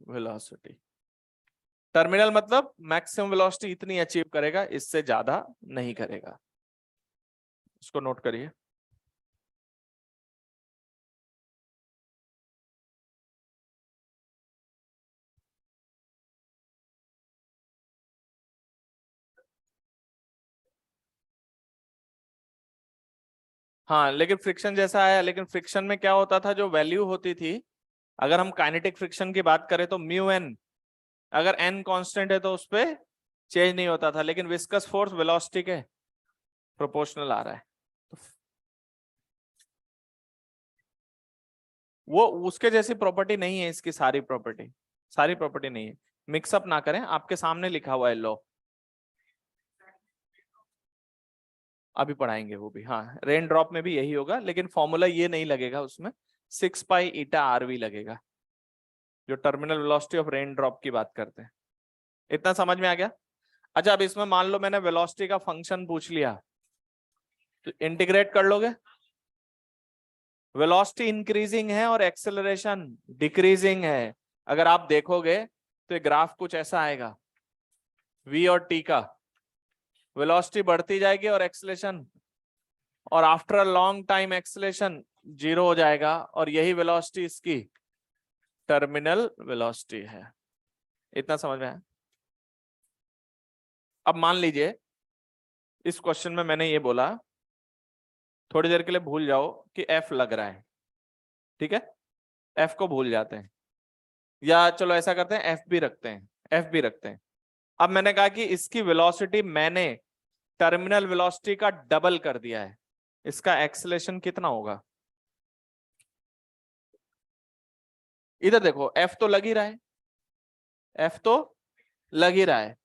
velocity. Terminal मतलब मैक्सिमम वेलोसिटी इतनी अचीव करेगा, इससे ज्यादा नहीं करेगा। इसको नोट करिए। हाँ, लेकिन फ्रिक्शन जैसा आया, लेकिन फ्रिक्शन में क्या होता था, जो वैल्यू होती थी, अगर हम काइनेटिक फ्रिक्शन की बात करें तो म्यू एन, अगर एन कांस्टेंट है तो उस पर चेंज नहीं होता था, लेकिन विस्कस फोर्स वेलोसिटी के प्रोपोर्शनल आ रहा है। वो उसके जैसी प्रॉपर्टी नहीं है, इसकी सारी प्रॉपर्टी नहीं है। मिक्सअप ना करें, आपके सामने लिखा हुआ है लॉ, अभी पढ़ाएंगे वो भी। हाँ, रेन ड्रॉप में भी यही होगा, लेकिन फॉर्मूला ये नहीं लगेगा उसमें, 6 पाई ईटा RV लगेगा, जो terminal velocity of rain drop की बात करते हैं। इतना समझ में आ गया? अच्छा, अब इसमें मान लो मैंने वेलोसिटी का फंक्शन पूछ लिया, तो इंटीग्रेट कर लोगे? वेलोसिटी इंक्रीजिंग है और एक्सेलरेशन डिक्रीजिंग है। अगर आप देखोगे तो ये ग्राफ कुछ ऐसा आएगा, V और T का, वेलोसिटी बढ़ती जाएगी और एक्सेलरेशन, और after a long time acceleration 0 हो जाएगा, और यही वेलोसिटी इसकी टर्मिनल वेलोसिटी है। इतना समझ में आया? अब मान लीजिए इस क्वेश्चन में मैंने ये बोला, थोड़ी देर के लिए भूल जाओ कि F लग रहा है, ठीक है? F को भूल जाते हैं, या चलो ऐसा करते हैं F भी रखते हैं, F भी रखते हैं। अब मैंने कहा कि इसकी वेलोसिटी मैंने टर्मिनल वेलोसिटी का डबल कर दिया है, इसका एक्सेलरेशन कितना होगा? इधर देखो, F तो लग ही रहा है, F तो लग ही रहा है,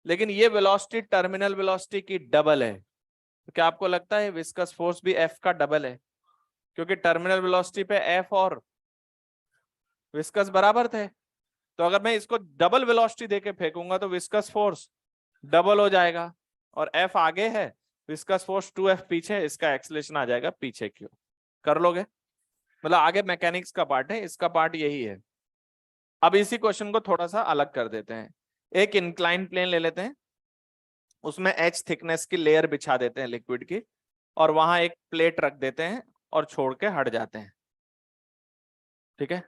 लेकिन ये वेलोसिटी टर्मिनल वेलोसिटी की डबल है। तो क्या आपको लगता है विस्कस फोर्स भी F का डबल है? क्योंकि टर्मिनल वेलोसिटी पे F और विस्कस बराबर थे, तो अगर मैं इसको डबल वेलोसिटी देके फेंकूंगा तो विस्कस फोर्स डबल हो जाएगा, और F आगे है, विस्कस फोर्स 2F पीछे है, इसका एक्सेलरेशन आ जाएगा पीछे की ओर। कर लोगे? मतलब आगे मैकेनिक्स का पार्ट है, इसका पार्ट यही है। अब इसी क्वेश्चन को थोड़ा सा अलग कर देते हैं, एक इंक्लाइन प्लेन ले लेते हैं, उसमें H थिकनेस की लेयर बिछा देते हैं लिक्विड की, और वहां एक प्लेट रख देते हैं और छोड़ के हट जाते हैं, ठीक है?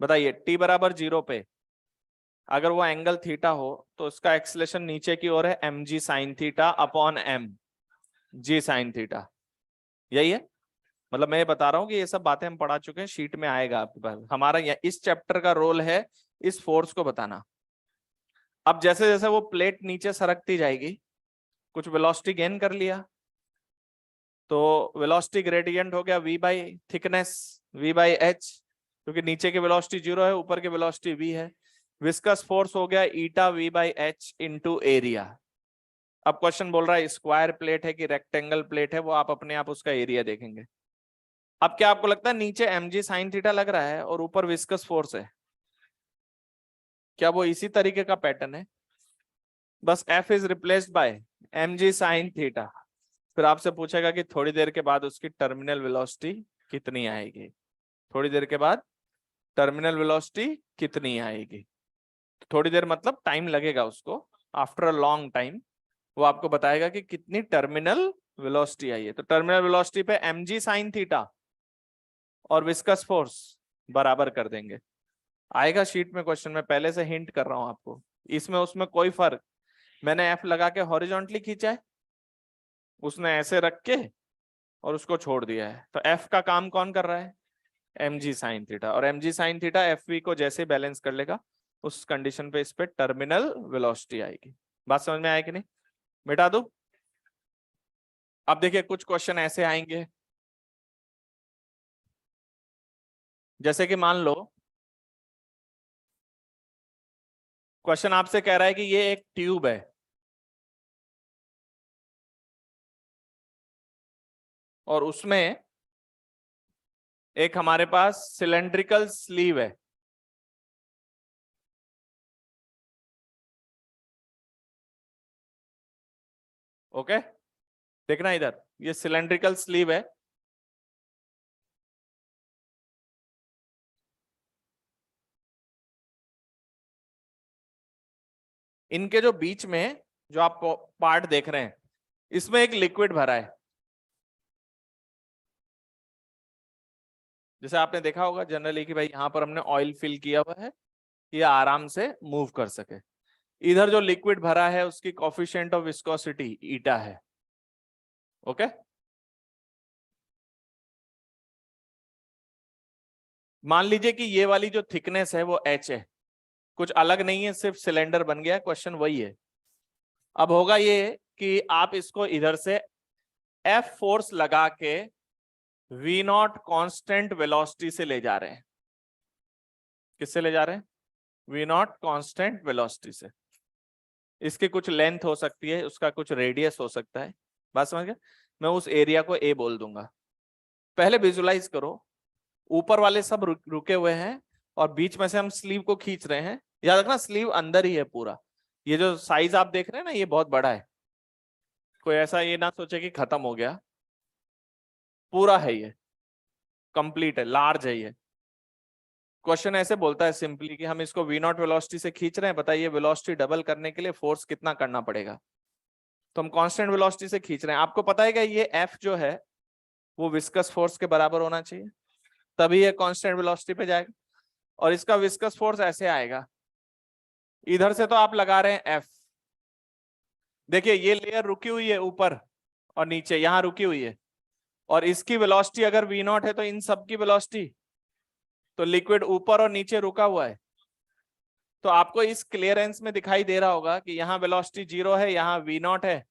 बताइए, T बराबर 0 पे अगर वो एंगल थीटा हो तो उसका एक्सेलरेशन नीचे की ओर है mg sine theta upon m g sine theta. यही है, मतलब मैं ये बता रहा हूँ कि ये सब बातें हम पढ़ा चुके हैं, शीट में आएगा आपके पास। हमारा इस चैप्टर का रोल है इस फोर्स को बताना। अब जैसे जैसे वो प्लेट नीचे सरकती जाएगी, कुछ वेलोसिटी गेन कर लिया, तो वेलोसिटी ग्रेडियंट हो गया v by thickness, v by h, क्योंकि नीचे की वेलोसिटी 0 है, ऊपर की वेलोसिटी v है। विस्कस फोर्स हो गया ईटा v by h into area. अब क्वेश्चन बोल रहा है स्क्वायर प्लेट है कि रेक्टेंगल प्लेट है, वो आप अपने आप उसका एरिया देखेंगे। अब क्या आपको लगता है नीचे mg साइन थीटा लग रहा है और ऊपर विस्कस फोर्स है, क्या वो इसी तरीके का पैटर्न है? बस F is replaced by mg sine theta. फिर आपसे पूछेगा कि थोड़ी देर के बाद उसकी टर्मिनल वेलोसिटी कितनी आएगी, थोड़ी देर के बाद टर्मिनल वेलोसिटी कितनी आएगी। थोड़ी देर मतलब टाइम लगेगा उसको, आफ्टर अ लॉन्ग टाइम वो आपको बताएगा कि कितनी टर्मिनल वेलोसिटी आई है। तो टर्मिनल वेलोसिटी पे mg साइन थीटा और विस्कस फोर्स बराबर कर देंगे। आएगा शीट में क्वेश्चन में, पहले से हिंट कर रहा हूं आपको, इसमें उसमें कोई फर्क। मैंने F लगा के हॉरिजॉन्टली खींचा है, उसने ऐसे रख के और उसको छोड़ दिया है, तो F का काम कौन कर रहा है? mg साइन थीटा, और mg साइन थीटा FV को जैसे बैलेंस कर लेगा, उस कंडीशन पे इस पे टर्मिनल वेलोसिटी आएगी। बात समझ में आया कि नहीं? मिटा दूं? अब देखिए कुछ क्वेश्चन ऐसे आएंगे, जैसे कि मान लो क्वेश्चन आपसे कह रहा है कि ये एक ट्यूब है और उसमें एक हमारे पास सिलेंड्रिकल स्लीव है। ओके, देखना इधर, ये सिलेंड्रिकल स्लीव है। इनके जो बीच में जो आप पार्ट देख रहे हैं, इसमें एक लिक्विड भरा है। जैसे आपने देखा होगा जनरली कि भाई यहां पर हमने ऑयल फिल किया हुआ है, ये आराम से मूव कर सके। इधर जो लिक्विड भरा है उसकी कोफिशिएंट ऑफ विस्कोसिटी ईटा है। ओके, मान लीजिए कि ये वाली जो थिकनेस है वो h है, कुछ अलग नहीं है, सिर्फ सिलेंडर बन गया, क्वेश्चन वही है। अब होगा ये कि आप इसको इधर से F फोर्स लगा के V नॉट कांस्टेंट वेलोसिटी से ले जा रहे हैं। किससे ले जा रहे हैं? V नॉट कांस्टेंट वेलोसिटी से। इसकी कुछ लेंथ हो सकती है, उसका कुछ रेडियस हो सकता है। बात समझ गए? मैं उस एरिया को A बोल दूंगा। पहले विजुलाइज करो, ऊपर वाले सब रुके हुए हैं और बीच में से हम स्लीव को खींच रहे हैं। याद रखना स्लीव अंदर ही है पूरा। ये जो साइज आप देख रहे हैं ना, ये बहुत बड़ा है, कोई ऐसा ये ना सोचे कि खत्म हो गया, पूरा है, ये कंप्लीट है, लार्ज है ये। क्वेश्चन ऐसे बोलता है सिंपली कि हम इसको वी नॉट वेलोसिटी से खींच रहे हैं, बताइए वेलोसिटी डबल करने के लिए फोर्स कितना करना पड़ेगा। तो हम कांस्टेंट वेलोसिटी से खींच रहे हैं। आपको पता है कि ये F जो है वो विस्कस फोर्स के बराबर होना चाहिए, तभी ये कांस्टेंट वेलोसिटी पे जाएगा। और इसका विस्कस फोर्स ऐसे आएगा, इधर से तो आप लगा रहे हैं F। देखिए ये लेयर रुकी हुई है ऊपर और नीचे, यहां रुकी हुई है, और इसकी वेलोसिटी अगर V नॉट है तो इन सब की वेलोसिटी, तो लिक्विड ऊपर और नीचे रुका हुआ है। तो आपको इस क्लियरेंस में दिखाई दे रहा होगा कि यहाँ वेलोसिटी 0 है, यहाँ V नॉट है,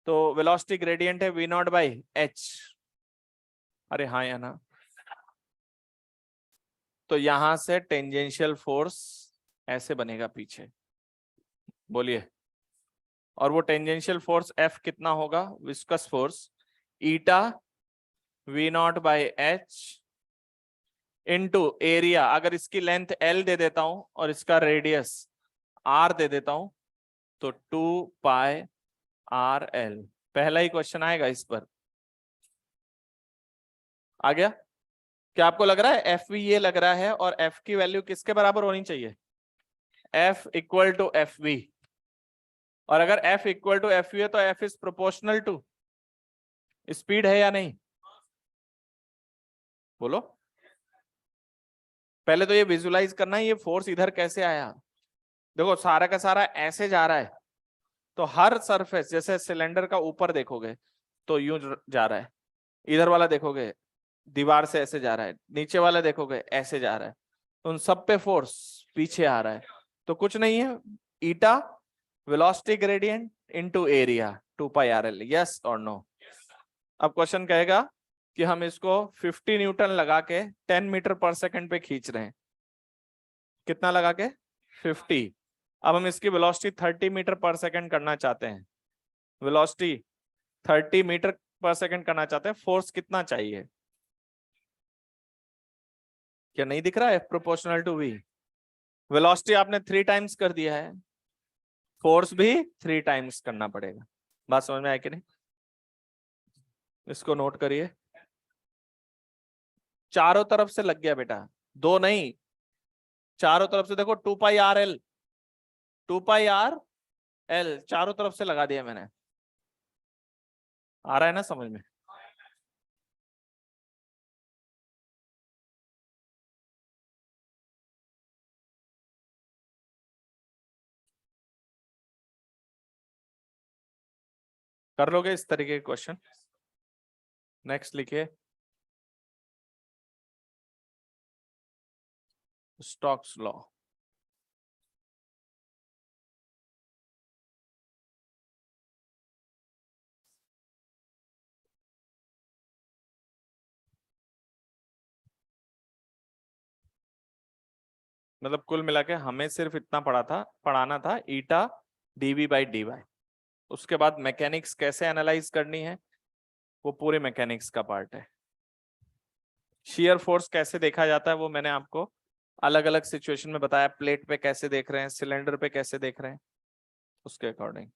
तो वेलोसिटी ग्रेडियंट है V नॉट बाई H। अरे हाँ या ना? तो यहां से टेंजेंशियल फोर्स ऐसे बनेगा पीछे, बोलिए। और वो टेंजेंशियल फोर्स F कितना होगा? Viscous force eta V not by H into area. अगर इसकी लेंथ L दे देता हूं और इसका रेडियस R दे देता हूं तो 2πRL। पहला ही क्वेश्चन आएगा इस पर। आ गया? क्या आपको लग रहा है एफ वी ये लग रहा है, और F की वैल्यू किसके बराबर होनी चाहिए? F equal to F V. और अगर F equal to F V है तो F is proportional to speed, है या नहीं? बोलो। पहले तो ये विजुलाइज करना है, ये फोर्स इधर कैसे आया। देखो सारा का सारा ऐसे जा रहा है, तो हर सरफेस, जैसे सिलेंडर का ऊपर देखोगे तो यूं जा रहा है, इधर वाला देखोगे दीवार से ऐसे जा रहा है, नीचे वाला देखोगे ऐसे जा रहा है, तो उन सब पे फोर्स पीछे आ रहा है। तो कुछ नहीं है, eta velocity gradient into area 2πRL। Yes और नो? अब क्वेश्चन कहेगा कि हम इसको 50 न्यूटन लगा के 10 मीटर पर सेकंड पे खींच रहे हैं। कितना लगा के? 50। अब हम इसकी वेलोसिटी 30 मीटर पर सेकंड करना चाहते हैं। वेलोसिटी 30 मीटर पर सेकंड करना चाहते हैं, फोर्स कितना चाहिए? क्या नहीं दिख रहा है? Proportional to we. वेलोसिटी आपने 3 टाइम्स कर दिया है, फोर्स भी 3 टाइम्स करना पड़ेगा। बात समझ में आया कि नहीं? इसको नोट करिए। चारों तरफ से लग गया बेटा, दो नहीं, चारों तरफ से देखो 2πRL, 2πRL चारों तरफ से लगा दिया मैंने। आ रहा है ना समझ में? कर लोगे इस तरीके के क्वेश्चन? नेक्स्ट लिखिए, स्टोक्स लॉ। मतलब कुल मिला के हमें सिर्फ इतना पढ़ाना था ईटा dv/dy। उसके बाद मैकेनिक्स कैसे एनालाइज करनी है वो पूरे मैकेनिक्स का पार्ट है। शियर फोर्स कैसे देखा जाता है वो मैंने आपको अलग अलग सिचुएशन में बताया, प्लेट पे कैसे देख रहे हैं, सिलेंडर पे कैसे देख रहे हैं, उसके अकॉर्डिंग।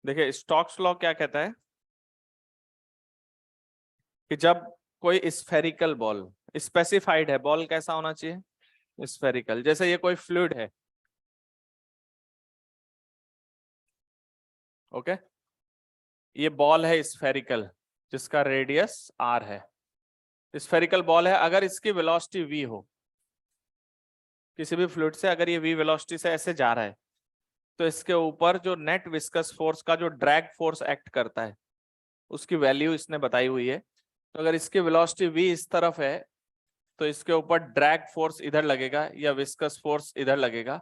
देखिए स्टोक्स लॉ क्या कहता है कि जब कोई स्फेरिकल बॉल, स्पेसिफाइड है बॉल कैसा होना चाहिए, स्फेरिकल, जैसे ये कोई फ्लूइड है, ओके, ये बॉल है स्फेरिकल जिसका रेडियस r है, स्फेरिकल बॉल है, अगर इसकी वेलोसिटी v हो, किसी भी फ्लूइड से अगर ये v वेलोसिटी से ऐसे जा रहा है तो इसके ऊपर जो नेट विस्कस फोर्स का जो ड्रैग फोर्स एक्ट करता है उसकी वैल्यू इसने बताई हुई है। तो अगर इसकी वेलोसिटी v इस तरफ है तो इसके ऊपर ड्रैग फोर्स इधर लगेगा या विस्कस फोर्स इधर लगेगा,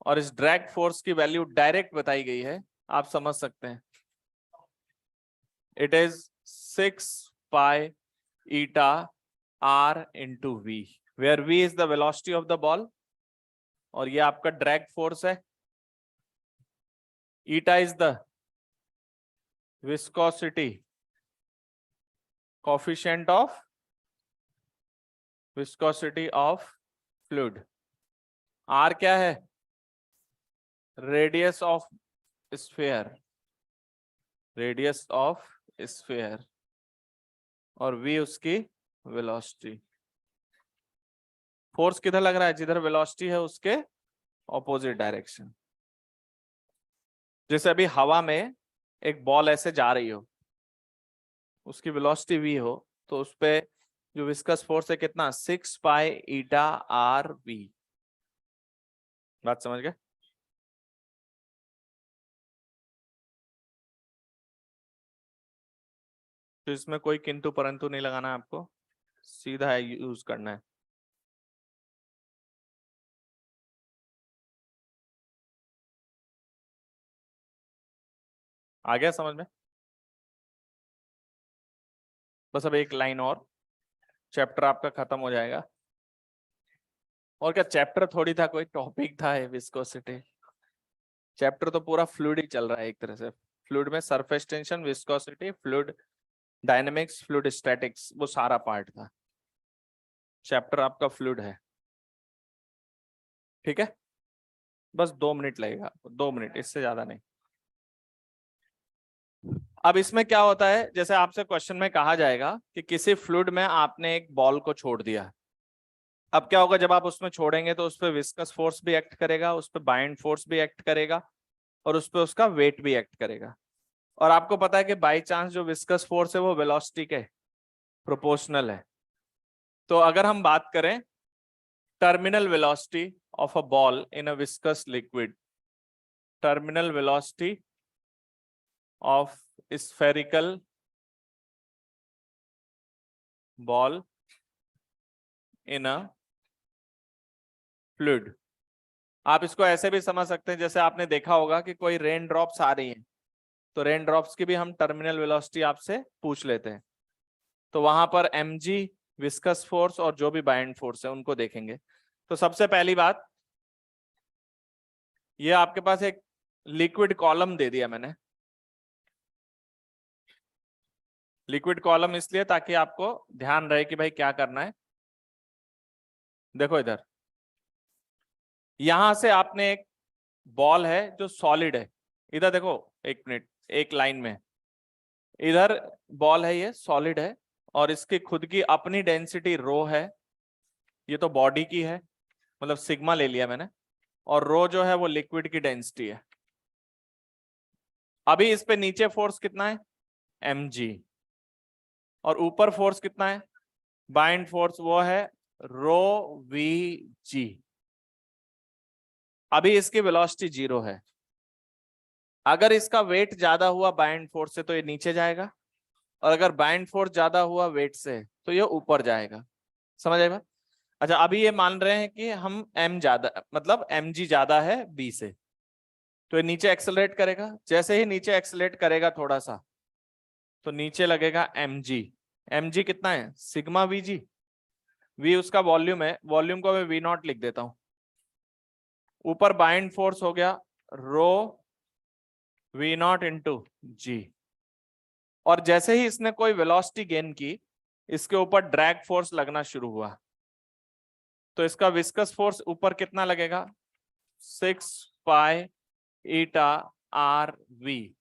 और इस ड्रैग फोर्स की वैल्यू डायरेक्ट बताई गई है, आप समझ सकते हैं। It is 6 pi eta r into v, where v is the velocity of the ball और ये आपका ड्रैग फोर्स है, eta is the viscosity coefficient of viscosity of fluid, r क्या है, radius of sphere, radius of sphere, और v उसकी velocity. Force किधर लग रहा है, जिधर वेलोसिटी है उसके ऑपोजिट डायरेक्शन। जैसे अभी हवा में एक बॉल ऐसे जा रही हो, उसकी वेलोसिटी v हो, तो उस पे जो विस्कस फोर्स है कितना, 6 पाई ईटा r v। बात समझ गए? तो इसमें कोई किंतु परंतु नहीं लगाना है आपको, सीधा यूज करना है। आ गया समझ में? बस अब एक लाइन और, चैप्टर आपका खत्म हो जाएगा। और क्या चैप्टर थोड़ी था, कोई टॉपिक था विस्कोसिटी। चैप्टर तो पूरा फ्लूइड ही चल रहा है एक तरह से। फ्लूइड में surface tension, viscosity, fluid dynamics, fluid statics, वो सारा पार्ट था। चैप्टर आपका फ्लूइड है, ठीक है? बस 2 मिनट लगेगा, 2 मिनट, इससे ज्यादा नहीं। अब इसमें क्या होता है, जैसे आपसे क्वेश्चन में कहा जाएगा कि किसी फ्लूइड में आपने एक बॉल को छोड़ दिया। अब क्या होगा, जब आप उसमें छोड़ेंगे तो उस पर विस्कस फोर्स भी एक्ट करेगा, उस पर बाइंड फोर्स भी एक्ट करेगा, और उस पर उसका वेट भी एक्ट करेगा। और आपको पता है कि बाई चांस जो विस्कस फोर्स है वो वेलोसिटी के प्रोपोर्शनल है। तो अगर हम बात करें terminal velocity of a ball in a viscous liquid, terminal velocity of spherical ball in a fluid, आप इसको ऐसे भी समझ सकते हैं, जैसे आपने देखा होगा कि कोई रेन ड्रॉप्स आ रही हैं, तो रेन ड्रॉप्स की भी हम टर्मिनल वेलोसिटी आपसे पूछ लेते हैं। तो वहां पर mg विस्कस फोर्स और जो भी बाइंड फोर्स है उनको देखेंगे। तो सबसे पहली बात, ये आपके पास एक लिक्विड कॉलम दे दिया मैंने। लिक्विड कॉलम इसलिए ताकि आपको ध्यान रहे कि भाई क्या करना है। देखो इधर, यहां से आपने एक बॉल है जो सॉलिड है, इधर देखो, एक मिनट, एक लाइन में, इधर बॉल है, ये सॉलिड है और इसकी खुद की अपनी डेंसिटी रो है, ये तो बॉडी की है, मतलब सिग्मा ले लिया मैंने, और रो जो है वो लिक्विड की डेंसिटी है। अभी इस पे नीचे फोर्स कितना है, mg, और ऊपर फोर्स कितना है, बाइंड फोर्स, वो है रो वी जी। अभी इसकी वेलोसिटी 0 है, अगर इसका वेट ज्यादा हुआ बाइंड फोर्स से तो ये नीचे जाएगा, और अगर बाइंड फोर्स ज्यादा हुआ वेट से तो ये ऊपर जाएगा। समझ आएगा? अच्छा, अभी ये मान रहे हैं कि हम m ज्यादा, मतलब mg ज्यादा है b से, तो ये नीचे एक्सेलरेट करेगा, जैसे ही नीचे एक्सेलरेट करेगा थोड़ा सा तो नीचे लगेगा mg। mg कितना है? Sigma vg। v उसका वॉल्यूम है, वॉल्यूम को मैं v0 लिख देता हूं। ऊपर बाइंड फोर्स हो गया रो v0 इंटू जी। और जैसे ही इसने कोई वेलोसिटी गेन की, इसके ऊपर ड्रैग फोर्स लगना शुरू हुआ, तो इसका विस्कस फोर्स ऊपर कितना लगेगा? 6 pi eta R we.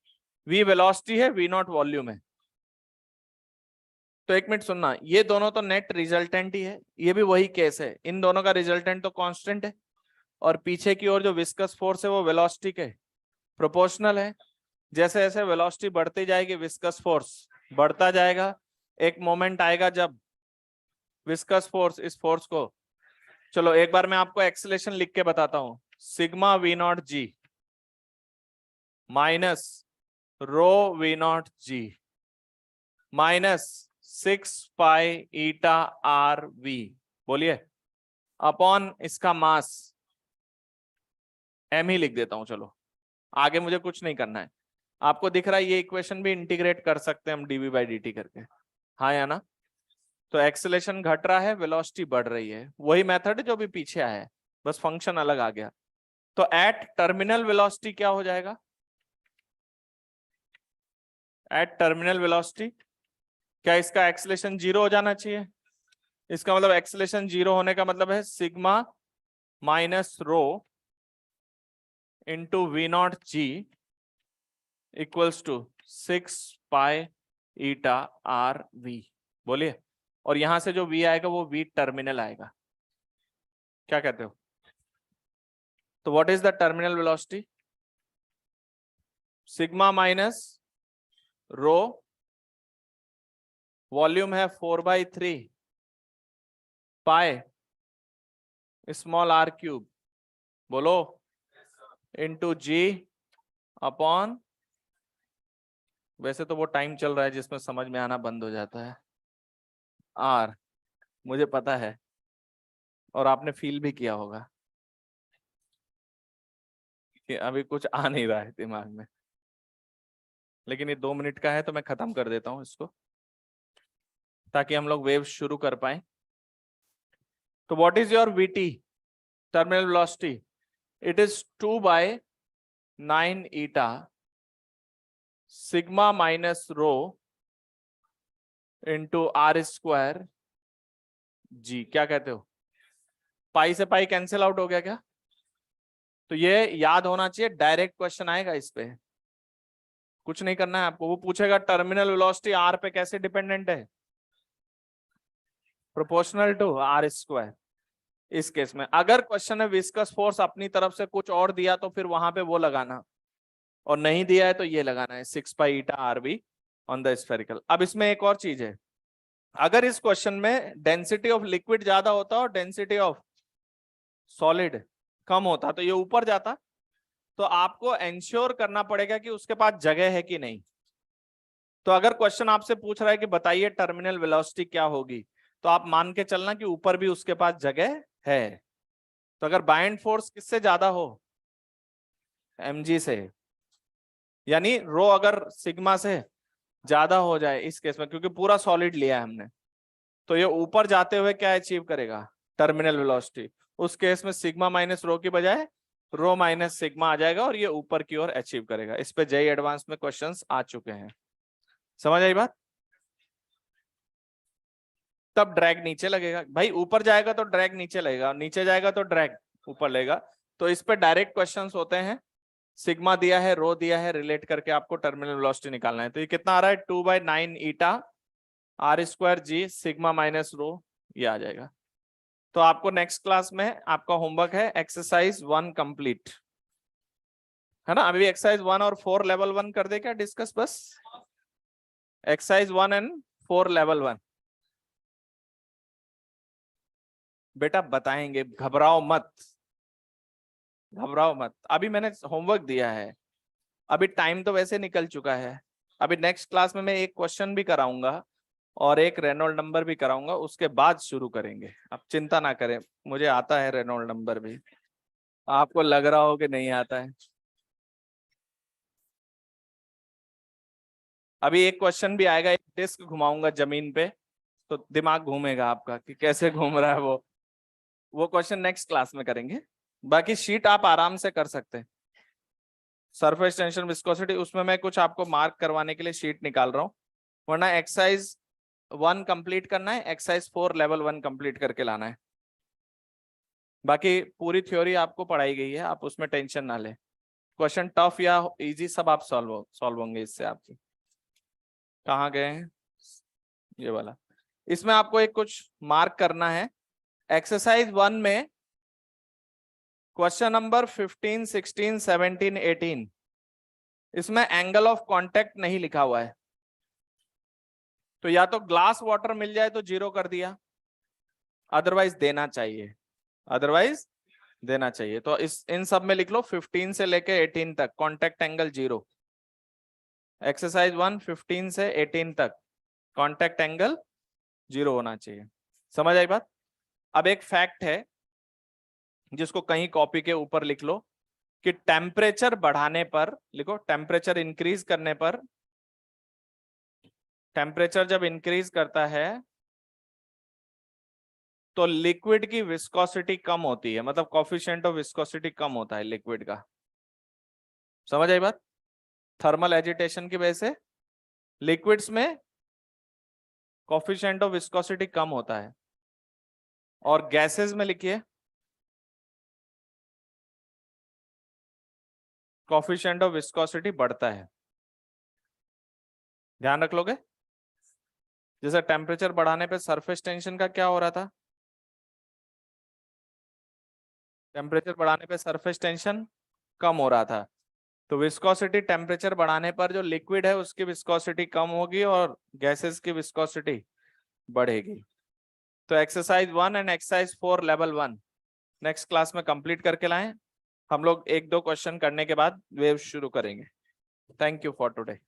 v velocity है, v0 वॉल्यूम है। तो एक मिनट सुनना, ये दोनों तो नेट रिजल्टेंट ही है, ये भी वही केस है, इन दोनों का रिजल्टेंट तो कांस्टेंट है, और पीछे की ओर जो विस्कस फोर्स है वो वेलोसिटी के प्रोपोर्शनल है। जैसे जैसे वेलोसिटी बढ़ती जाएगी विस्कस फोर्स बढ़ता जाएगा। एक मोमेंट आएगा जब विस्कस फोर्स इस फोर्स को, चलो एक बार मैं आपको एक्सेलेरेशन लिख के बताता हूं, sigma v0 g minus rho v0 g minus 6 pi eta R V, बोलिए, अपॉन इसका मास m ही लिख देता हूं। चलो आगे मुझे कुछ नहीं करना है। आपको दिख रहा है ये इक्वेशन भी इंटीग्रेट कर सकते हैं हम dv बाई dt करके, हाँ या ना? तो एक्सेलेरेशन घट रहा है, वेलोसिटी बढ़ रही है, वही मेथड जो भी पीछे आया है, बस फंक्शन अलग आ गया। तो एट टर्मिनल वेलोसिटी क्या हो जाएगा? एट टर्मिनल वेलोसिटी क्या इसका एक्सेलेरेशन 0 हो जाना चाहिए? इसका मतलब एक्सेलेरेशन 0 होने का मतलब है sigma minus rho into v0 g equals to 6 pi eta R V, बोलिए। और यहां से जो v आएगा वो v टर्मिनल आएगा, क्या कहते हो? तो what is the terminal velocity? Sigma minus row, volume है 4/3 पाई स्मॉल आर क्यूब, बोलो, इंटू जी अपॉन, वैसे तो वो टाइम चल रहा है जिसमें समझ में आना बंद हो जाता है, आर, मुझे पता है और आपने फील भी किया होगा कि अभी कुछ आ नहीं रहा है दिमाग में, लेकिन ये 2 मिनट का है तो मैं खत्म कर देता हूं इसको ताकि हम लोग वेव शुरू कर पाए। तो what is your VT terminal velocity? It is 2/9 eta sigma minus rho into R square G. क्या कहते हो? पाई से पाई कैंसिल आउट हो गया क्या? तो ये याद होना चाहिए, डायरेक्ट क्वेश्चन आएगा इस पे, कुछ नहीं करना है आपको। वो पूछेगा टर्मिनल वेलोसिटी आर पे कैसे डिपेंडेंट है? Proportional to R square. इस केस में अगर क्वेश्चन है विस्कस फोर्स अपनी तरफ से कुछ और दिया तो फिर वहां पे वो लगाना, और नहीं दिया है तो ये लगाना है 6 pi eta R B on the spherical. अब इसमें एक और चीज है, अगर इस क्वेश्चन में डेंसिटी ऑफ लिक्विड ज्यादा होता और डेंसिटी ऑफ सॉलिड कम होता तो ये ऊपर जाता, तो आपको एंश्योर करना पड़ेगा कि उसके पास जगह है कि नहीं। तो अगर क्वेश्चन आपसे पूछ रहा है कि बताइए टर्मिनल वेलोसिटी क्या होगी, तो आप मान के चलना कि ऊपर भी उसके पास जगह है। तो अगर बाइंड फोर्स किससे ज्यादा हो? mg से, यानी रो अगर सिग्मा से ज्यादा हो जाए इस केस में, क्योंकि पूरा सॉलिड लिया है हमने, तो ये ऊपर जाते हुए क्या अचीव करेगा? Terminal velocity. उस केस में सिग्मा माइनस रो की बजाय रो माइनस सिग्मा आ जाएगा और ये ऊपर की ओर अचीव करेगा। इस पे जेईई एडवांस में क्वेश्चंस आ चुके हैं, समझ आई बात? तब ड्रैग नीचे लगेगा भाई, ऊपर जाएगा तो ड्रैग नीचे लगेगा, नीचे जाएगा तो ड्रैग ऊपर लगेगा। तो इस पे डायरेक्ट क्वेश्चंस होते हैं, सिग्मा दिया है, रो दिया है, रिलेट करके आपको टर्मिनल वेलोसिटी निकालना है। तो ये कितना आ रहा है? 2/9 eta R square G sigma minus rho, ये आ जाएगा। तो आपको नेक्स्ट क्लास में आपका होमवर्क है एक्सरसाइज 1 कंप्लीट, है ना? अभी एक्सरसाइज 1 और 4 लेवल 1 कर दे क्या डिस्कस? बस एक्सरसाइज 1 एंड 4 लेवल 1 बेटा बताएंगे, घबराओ मत, घबराओ मत। अभी मैंने होमवर्क दिया है, अभी टाइम तो वैसे निकल चुका है। अभी नेक्स्ट क्लास में मैं एक क्वेश्चन भी कराऊंगा और एक रेनॉल्ड नंबर भी कराऊंगा, उसके बाद शुरू करेंगे। आप चिंता ना करें, मुझे आता है रेनॉल्ड नंबर भी, आपको लग रहा हो कि नहीं आता है। अभी एक क्वेश्चन भी आएगा, एक डिस्क घुमाऊंगा जमीन पे तो दिमाग घूमेगा आपका कि कैसे घूम रहा है वो क्वेश्चन नेक्स्ट क्लास में करेंगे। बाकी शीट आप आराम से कर सकते हैं। सरफेस टेंशन विस्कोसिटी उसमें मैं कुछ आपको मार्क करवाने के लिए शीट निकाल रहा हूँ, वरना एक्सरसाइज 1 कंप्लीट करना है, एक्सरसाइज 4 लेवल 1 कंप्लीट करके लाना है। बाकी पूरी थ्योरी आपको पढ़ाई गई है, आप उसमें टेंशन ना ले। क्वेश्चन टफ या इजी सब आप सॉल्व होंगे इससे। आपके कहाँ गए हैं ये वाला, इसमें आपको एक कुछ मार्क करना है। एक्सरसाइज 1 में क्वेश्चन नंबर 15, 16, 17, 18 इसमें एंगल ऑफ कांटेक्ट नहीं लिखा हुआ है, तो या तो ग्लास वाटर मिल जाए तो 0 कर दिया, अदरवाइज देना चाहिए, तो इस इन सब में लिख लो 15 से लेके 18 तक कांटेक्ट एंगल 0। एक्सरसाइज 1 15 से 18 तक कांटेक्ट एंगल 0 होना चाहिए। समझ आई बात? अब एक फैक्ट है जिसको कहीं कॉपी के ऊपर लिख लो कि टेम्परेचर बढ़ाने पर, लिखो टेम्परेचर इंक्रीज करने पर, टेम्परेचर जब इंक्रीज करता है तो लिक्विड की विस्कोसिटी कम होती है, मतलब कोफिशिएंट ऑफ विस्कोसिटी कम होता है लिक्विड का। समझ आई बात? थर्मल एजिटेशन की वजह से लिक्विड्स में कोफिशिएंट ऑफ विस्कोसिटी कम होता है, और गैसेस में लिखिए कोफिशिएंट ऑफ विस्कोसिटी बढ़ता है। ध्यान रख लोगे? जैसे टेम्परेचर बढ़ाने पे सरफेस टेंशन का क्या हो रहा था, टेम्परेचर बढ़ाने पे सरफेस टेंशन कम हो रहा था, तो विस्कोसिटी टेम्परेचर बढ़ाने पर जो लिक्विड है उसकी विस्कोसिटी कम होगी और गैसेस की विस्कोसिटी बढ़ेगी। तो exercise 1 and exercise 4 level 1 next class में कंप्लीट करके लाएं। हम लोग 1-2 क्वेश्चन करने के बाद वेव शुरू करेंगे। Thank you for today.